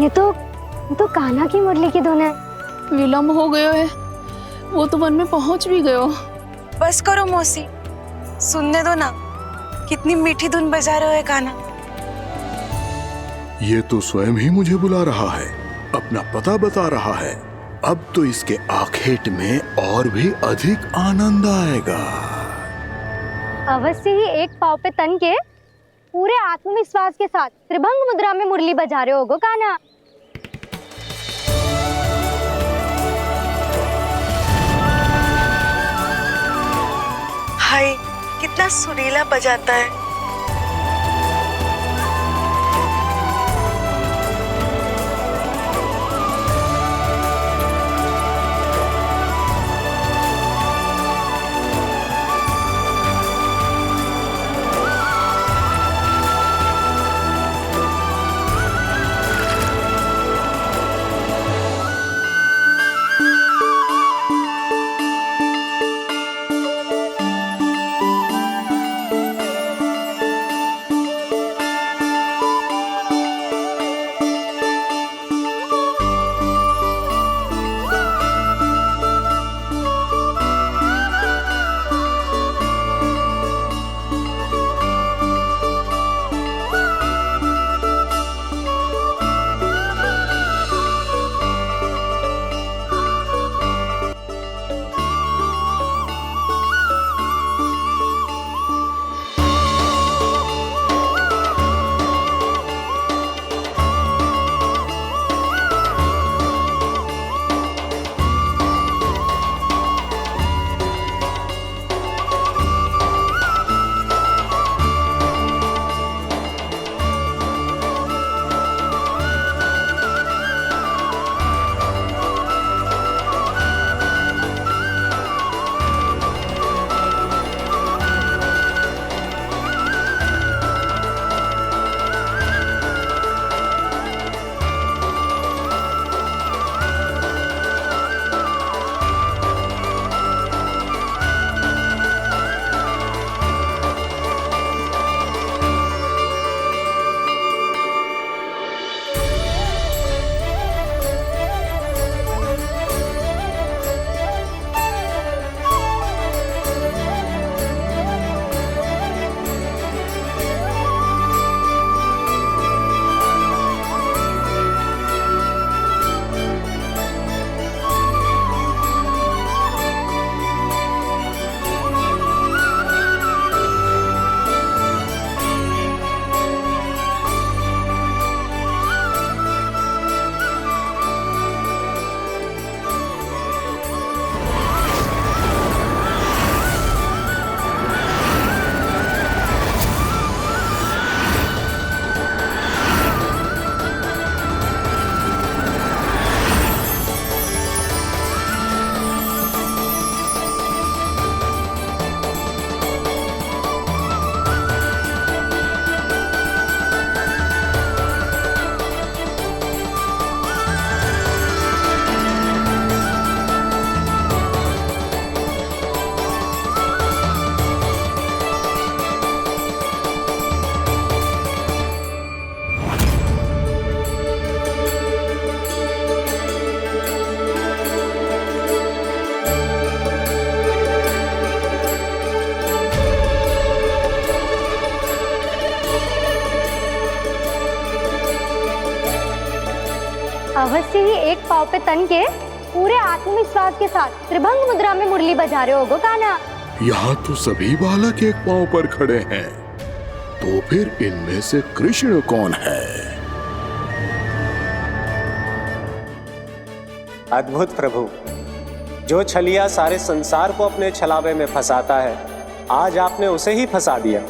ये तो कान्हा की मुरली की धुन है। विलम्ब हो गयो है, वो तो वन में पहुंच भी गयो। बस करो मौसी, सुनने दो ना, कितनी मीठी धुन बजा रहे हो कान्हा। ये तो स्वयं ही मुझे बुला रहा है, अपना पता बता रहा है। अब तो इसके आखेट में और भी अधिक आनंद आएगा। अवश्य ही एक पाव पे तन के पूरे आत्मविश्वास के साथ त्रिभंग मुद्रा में मुरली बजा रहे होगो कान्हा। हाय, कितना सुरीला बजाता है। अवश्य ही एक पाव पे तन के पूरे आत्मविश्वास के साथ त्रिभंग मुद्रा में मुरली बजा रहे होगो कान्हा। यहाँ तो सभी बालक एक पांव पर खड़े हैं, तो फिर इनमें से कृष्ण कौन है? अद्भुत प्रभु, जो छलिया सारे संसार को अपने छलावे में फंसाता है, आज आपने उसे ही फंसा दिया।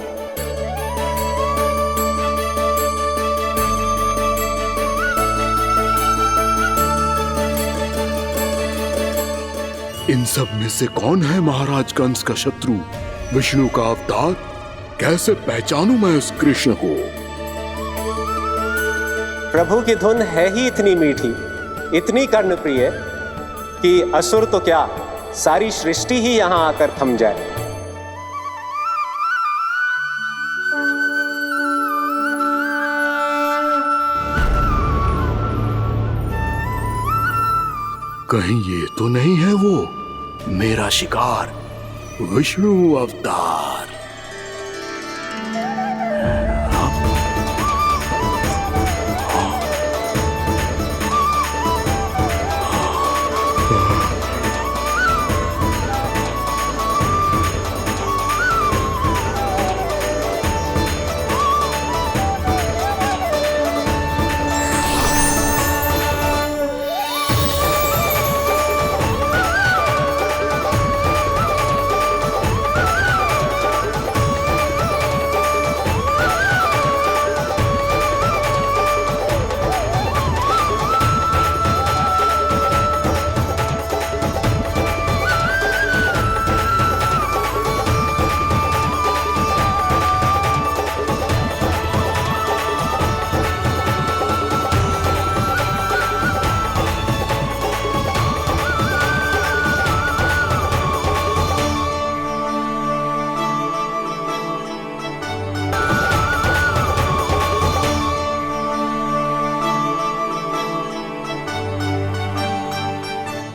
इन सब में से कौन है महाराज कंस का शत्रु, विष्णु का अवतार? कैसे पहचानूं मैं उस कृष्ण को? प्रभु की धुन है ही इतनी मीठी, इतनी कर्णप्रिय कि असुर तो क्या, सारी सृष्टि ही यहां आकर थम जाए। कहीं ये तो नहीं है वो मेरा शिकार, विष्णु अवतार?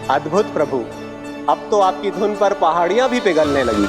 अद्भुत प्रभु, अब तो आपकी धुन पर पहाड़ियां भी पिघलने लगी।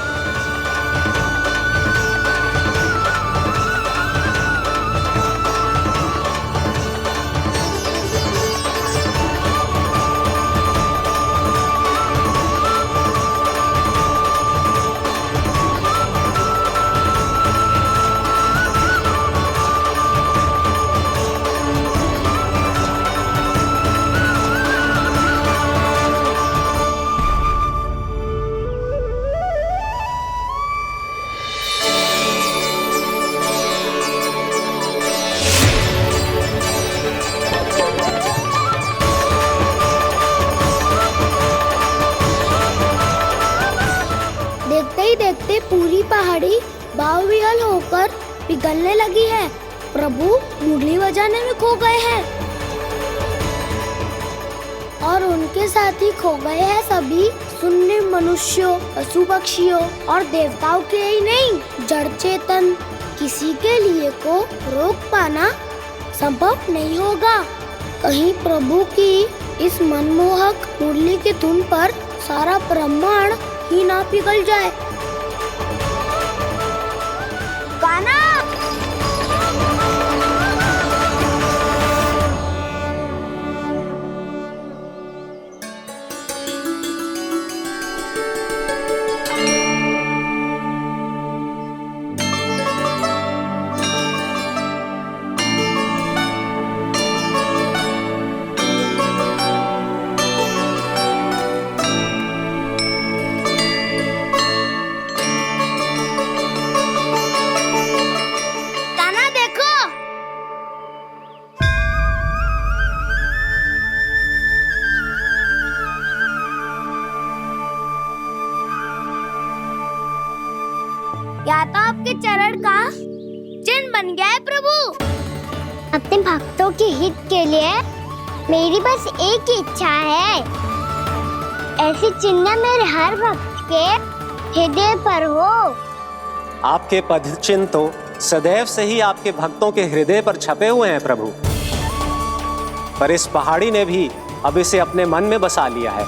देखते पूरी पहाड़ी बावरियल होकर पिघलने लगी है। प्रभु मुरली बजाने में खो गए हैं और उनके साथ ही खो गए हैं सभी सुनने मनुष्यों, पशु पक्षियों और देवताओं के ही नहीं, जड़ चेतन किसी के लिए को रोक पाना संभव नहीं होगा। कहीं प्रभु की इस मनमोहक मुरली की धुन पर सारा ब्रह्मांड ही ना पिघल जाए। गाना क्या तो आपके चरण का चिन्ह बन गया है प्रभु। अपने भक्तों के हित के लिए मेरी बस एक ही इच्छा है, ऐसी चिन्ह मेरे हर भक्त के हृदय पर हो। आपके पद चिन्ह तो सदैव से ही आपके भक्तों के हृदय पर छपे हुए हैं प्रभु, पर इस पहाड़ी ने भी अब इसे अपने मन में बसा लिया है,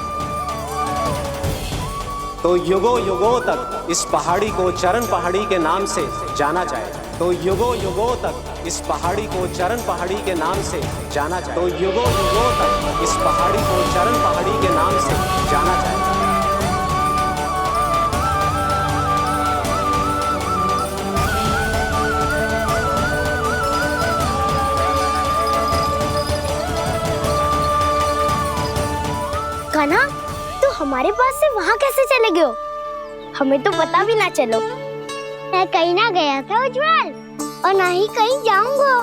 तो युगों युगों तक इस पहाड़ी को चरण पहाड़ी के नाम से जाना जाएगा। तो युगों युगों तक इस पहाड़ी को चरण पहाड़ी के नाम से जाना जाएगा। तो युगों युगों तक इस पहाड़ी को चरण पहाड़ी के नाम से जाना जाएगा। कान्हा, तू हमारे पास से वहाँ कैसे चले गए हो? हमें तो पता भी ना चलो। मैं कहीं ना गया था उज्जवल, और ना ही कहीं जाऊंगा।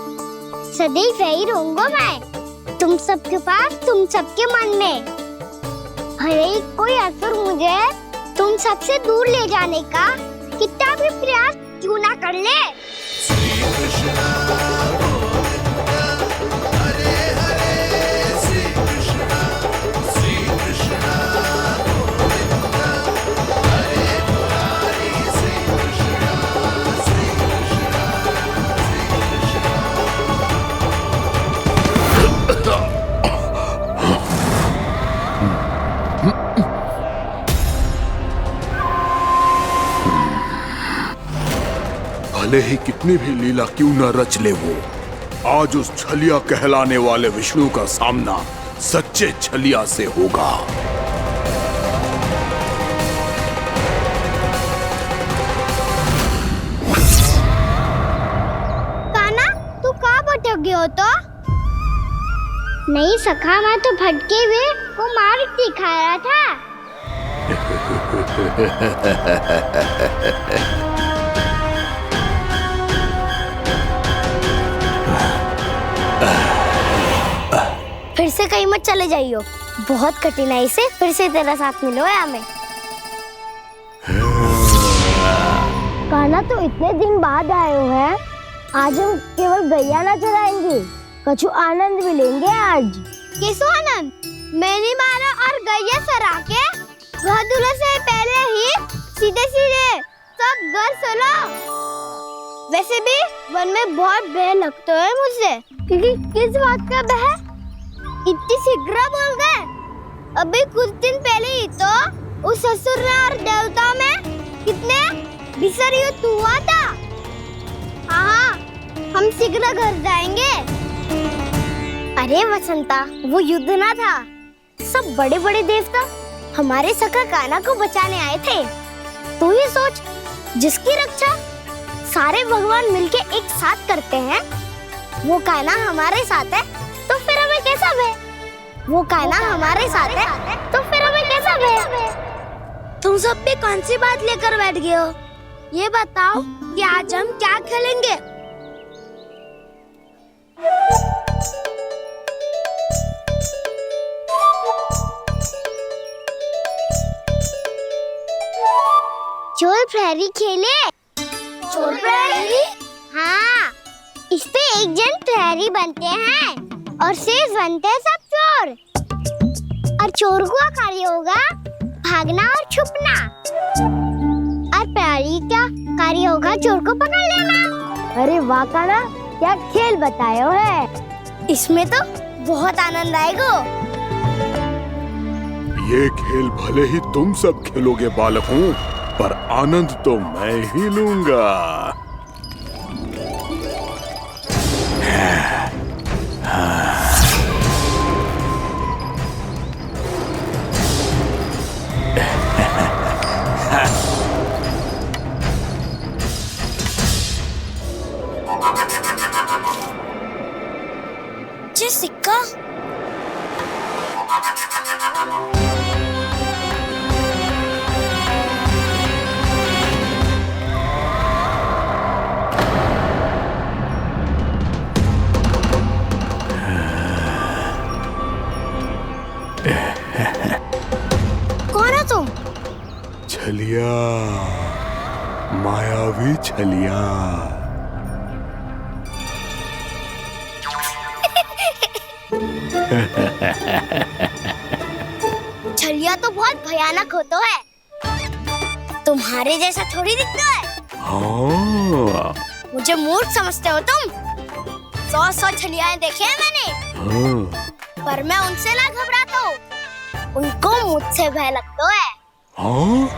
सदैव यही रहूंगा मैं, तुम सबके पास, तुम सबके मन में। हर एक कोई असुर मुझे तुम सबसे दूर ले जाने का कितना भी प्रयास क्यों ना कर ले। भले ही कितनी भी लीला क्यों न रच ले वो, आज उस छलिया कहलाने वाले विष्णु का सामना सच्चे छलिया से होगा। कान्हा, तू कहाँ भटक गए हो? तो नहीं सखा, मैं तो भटके हुए को मार्ग दिखा रहा था। फिर से कहीं मत चले जाइयो, बहुत कठिनाई से फिर से तेरा साथ मिलो है हमें। कान्हा, तो इतने दिन बाद आए हो हैं, आज हम केवल गैया ना चराएंगे, कछु आनंद भी लेंगे आज। कैसो आनंद? मैंने मारा और गैया चरा के घर दूल्हे से पहले ही सीधे सीधे सब घर चलो। वैसे भी वन में बहुत भय लगता है मुझे। क्योंकि किस बात का भय? इतनी शीघ्र बोल गए। अभी कुछ दिन पहले ही तो उस असुर और देवता में कितने भीषण युद्ध हुआ था। हाँ, हम शीघ्र घर जाएंगे। अरे वसंता, वो युद्ध ना था, सब बड़े बड़े देवता हमारे सखा कान्हा को बचाने आए थे। तू ही सोच, जिसकी रक्षा सारे भगवान मिलके एक साथ करते हैं, वो कान्हा हमारे साथ है, तो फिर हमें कैसा भय? वो कान्हा हमारे साथ है, तो फिर हमें कैसा भय? तुम सब भी कौन सी बात लेकर बैठ गए हो? ये बताओ कि आज हम क्या खेलेंगे? चोर प्रहरी खेले? चोर प्रहरी? हाँ, इस पे एक जन प्रहरी बनते हैं और शेष बनते हैं सब चोर। और चोर का कार्य होगा भागना और छुपना, और प्रहरी का कार्य होगा चोर को पकड़ लेना। अरे वाह कान्हा, क्या खेल बताए है। इसमें तो बहुत आनंद आएगा। ये खेल भले ही तुम सब खेलोगे बालकों, पर आनंद तो मैं ही लूंगा। जी सिक्का। कौन है तुम? छलिया, मायावी छलिया। छलिया तो बहुत भयानक होता है, तुम्हारे जैसा थोड़ी दिखता है। हाँ। मुझे मूर्ख समझते हो तुम? 100 छलियाएं देखे हैं मैंने। हाँ। पर मैं उनसे ना घबराता हूँ, उनको मुझसे भय लगता है। हाँ?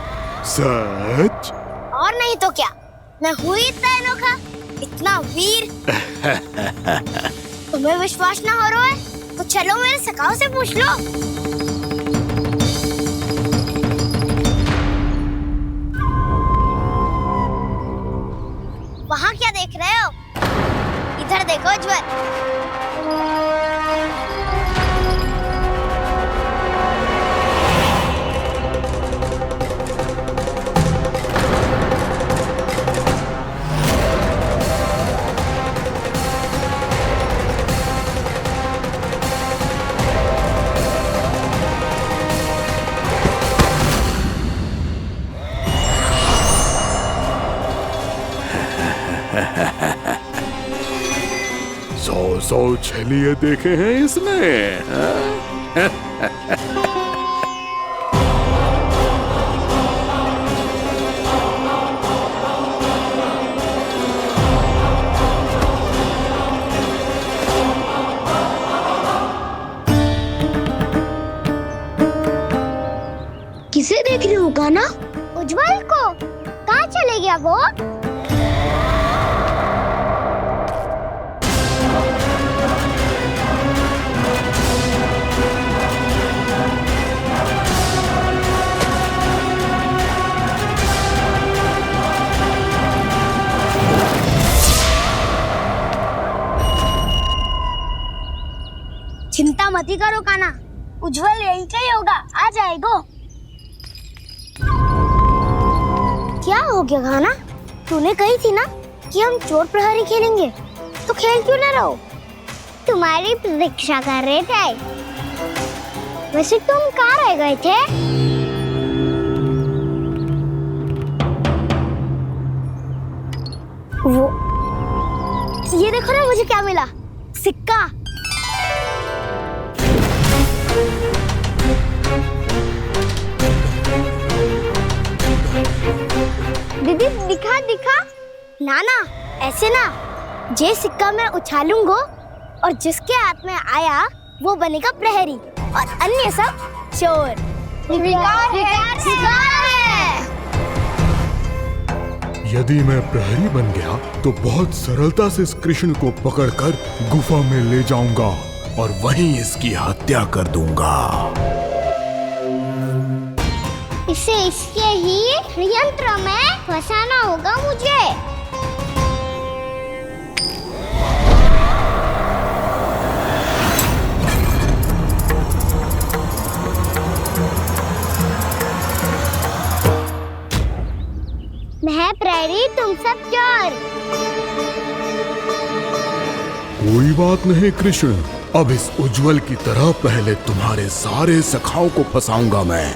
सच? और नहीं तो क्या, मैं हूँ ही इतना अनोखा, इतना वीर। तुम्हें विश्वास ना हो रहा है तो चलो मेरे सखाओं से पूछ लो। वहाँ क्या देख रहे हो? इधर देखो उज्जवल। सौ छलिए देखे हैं इसने। किसे देख रही हूँ कान्हा? उज्जवल को। कहाँ चले गया वो? चिंता मत ही करो कान्हा, उज्जवल यही का ही होगा, आ जाएगा। क्या हो गया कान्हा? तूने कही थी ना कि हम चोर प्रहरी खेलेंगे, तो खेल क्यों ना रहो? तुम्हारी प्रतीक्षा कर रहे थे। वैसे तुम कहाँ रह गए थे? वो ये देखो ना, मुझे क्या मिला, सिक्का। दीदी दिखा दिखा। ना ना, ऐसे ना, जे सिक्का मैं उछालूंगा और जिसके हाथ में आया वो बनेगा प्रहरी और अन्य सब चोर। शिकार है। यदि मैं प्रहरी बन गया तो बहुत सरलता से इस कृष्ण को पकड़कर गुफा में ले जाऊंगा और वहीं इसकी हत्या कर दूंगा। इसे इसके ही यंत्र में फंसाना होगा मुझे। मैं प्रहरी, तुम सब चोर। कोई बात नहीं कृष्ण, अब इस उज्जवल की तरह पहले तुम्हारे सारे सखाओं को फंसाऊंगा मैं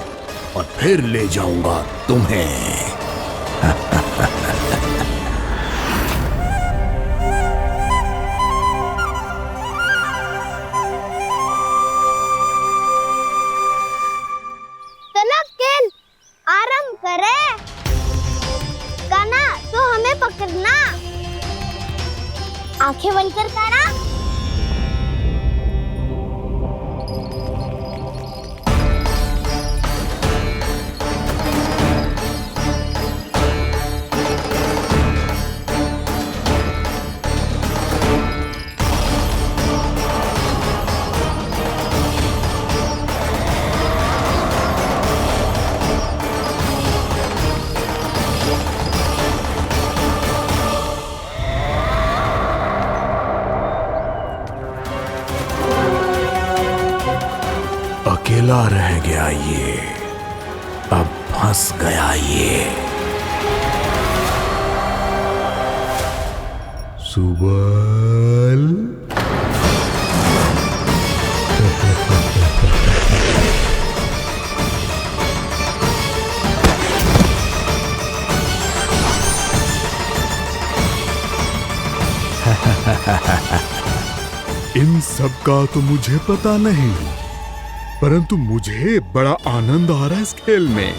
और फिर ले जाऊंगा तुम्हें। चलो खेल आरंभ करें। कान्हा तो हमें पकड़ना। आंखें बंद कर कान्हा। अकेला रह गया ये, अब फंस गया ये। सुबल। इन सब का तो मुझे पता नहीं, परंतु मुझे बड़ा आनंद आ रहा है इस खेल में।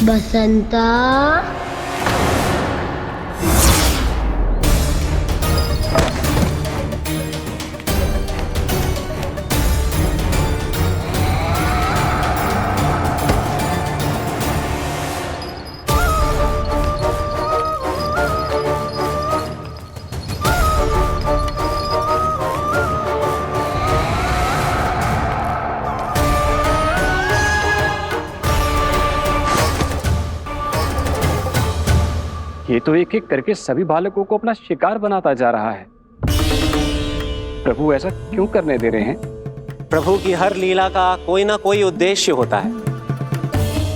बसंता, ये तो एक एक करके सभी बालकों को अपना शिकार बनाता जा रहा है। प्रभु ऐसा क्यों करने दे रहे हैं? प्रभु की हर लीला का कोई ना कोई उद्देश्य होता है।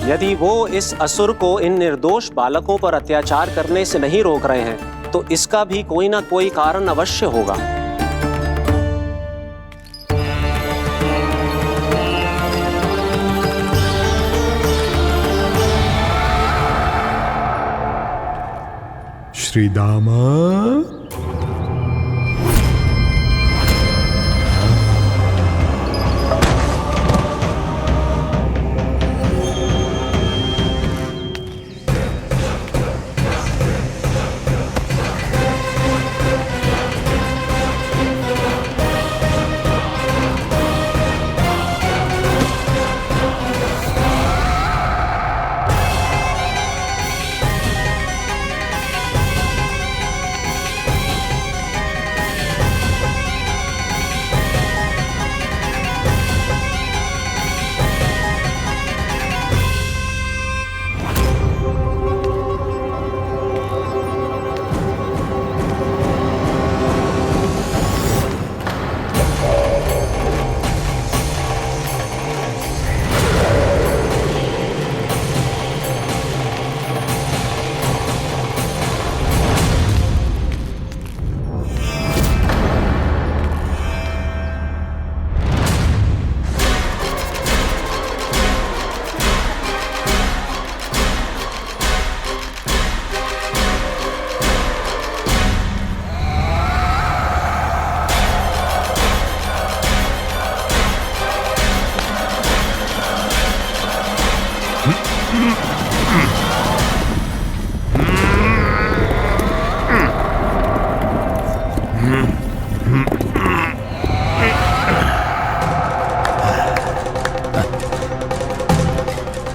यदि वो इस असुर को इन निर्दोष बालकों पर अत्याचार करने से नहीं रोक रहे हैं तो इसका भी कोई ना कोई कारण अवश्य होगा। श्री दामा,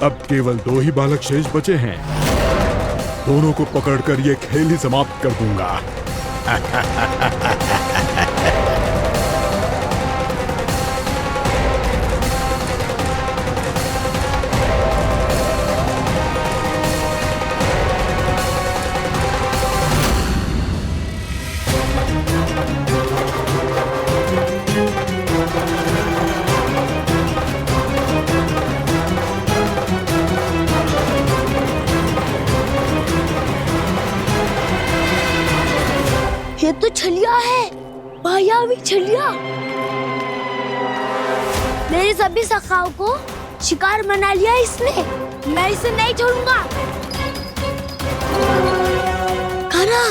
अब केवल 2 ही बालक शेष बचे हैं। दोनों को पकड़कर ये खेल ही समाप्त कर दूंगा। ये तो छलिया है, मायावी छलिया। मेरे सभी सखाओं को शिकार बना लिया इसने। मैं इसे नहीं छोड़ूंगा। कान्हा,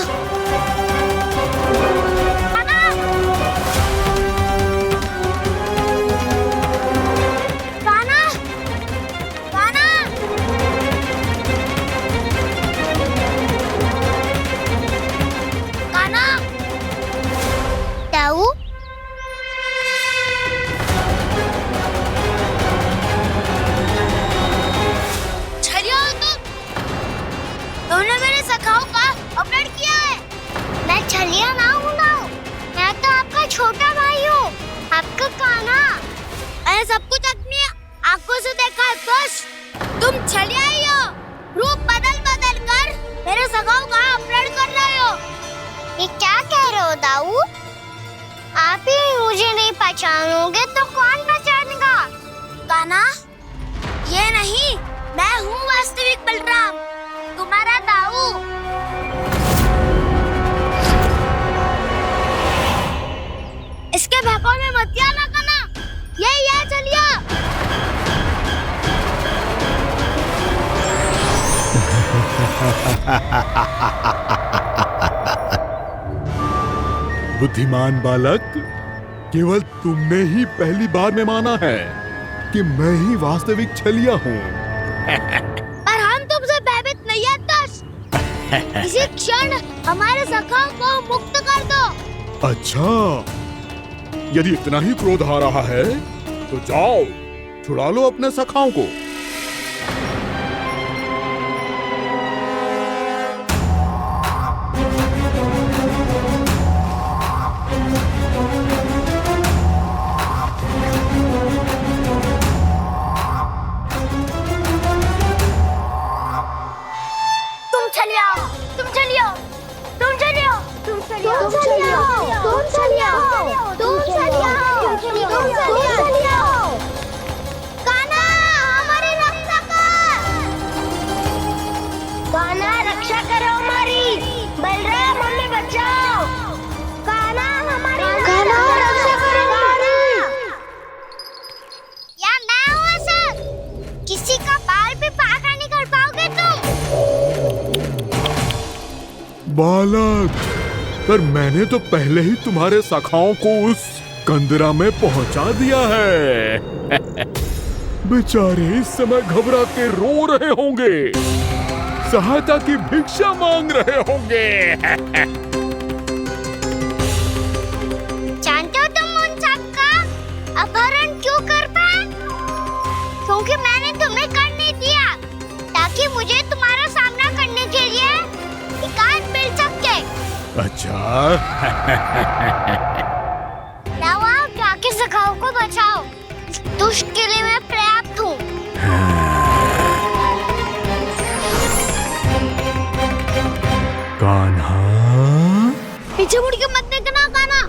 छलिया ना हूँ ना, मैं तो आपका छोटा भाई हूँ, आपका कान्हा। मैंने सब कुछ अपनी आंखों से देखा है। बस तुम छलिया ही हो। रूप बदल बदल कर मेरे सगाओं का अपहरण कर रहे हो। ये क्या कह रहे हो दाऊ? आप ही मुझे नहीं पहचानोगे तो कौन पहचानेगा? कान्हा, ये नहीं, मैं हूँ वास्तविक बलराम, तुम्हारा दाऊ। इसके भैकों में मत आना कान्हा, ये चलिया। बुद्धिमान बालक, केवल तुमने ही पहली बार में माना है कि मैं ही वास्तविक छलिया हूँ। पर हम तो इसी क्षण हमारे सखाओं को मुक्त कर दो। अच्छा, यदि इतना ही क्रोध आ रहा है तो जाओ छुड़ा लो अपने सखाओं को। बालक, पर मैंने तो पहले ही तुम्हारे सखाओं को उस कंदरा में पहुंचा दिया है। बेचारे इस समय घबरा के रो रहे होंगे, सहायता की भिक्षा मांग रहे होंगे। जानते हो तुम उन सबका अपहरण क्यों कर पाए? क्योंकि मैंने तुम्हें कर नहीं दिया, ताकि मुझे तुम्हारा सामना करने के लिए हिकायत मिल सके। अच्छा। नवाब जाके सखाओ को बचाओ, इस दुष्ट के लिए मैं पर्याप्त हूँ। कान्हा, पीछे मुड़ के मत देखना कान्हा।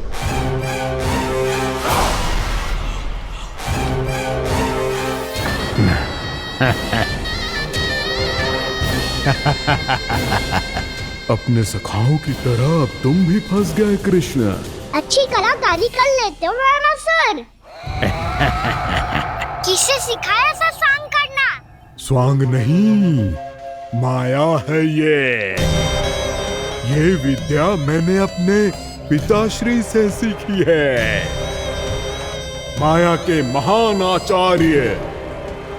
अपने सखाओं की तरह अब तुम भी फंस गए कृष्ण। अच्छी कलाकारी कर लेते हो सर। किसे सिखाया ऐसा स्वांग करना? स्वांग नहीं, माया है ये विद्या मैंने अपने पिताश्री से सीखी है। माया के महान आचार्य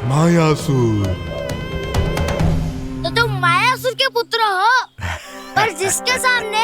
मायासुर। तो तुम मायासुर के पुत्र हो, पर जिसके सामने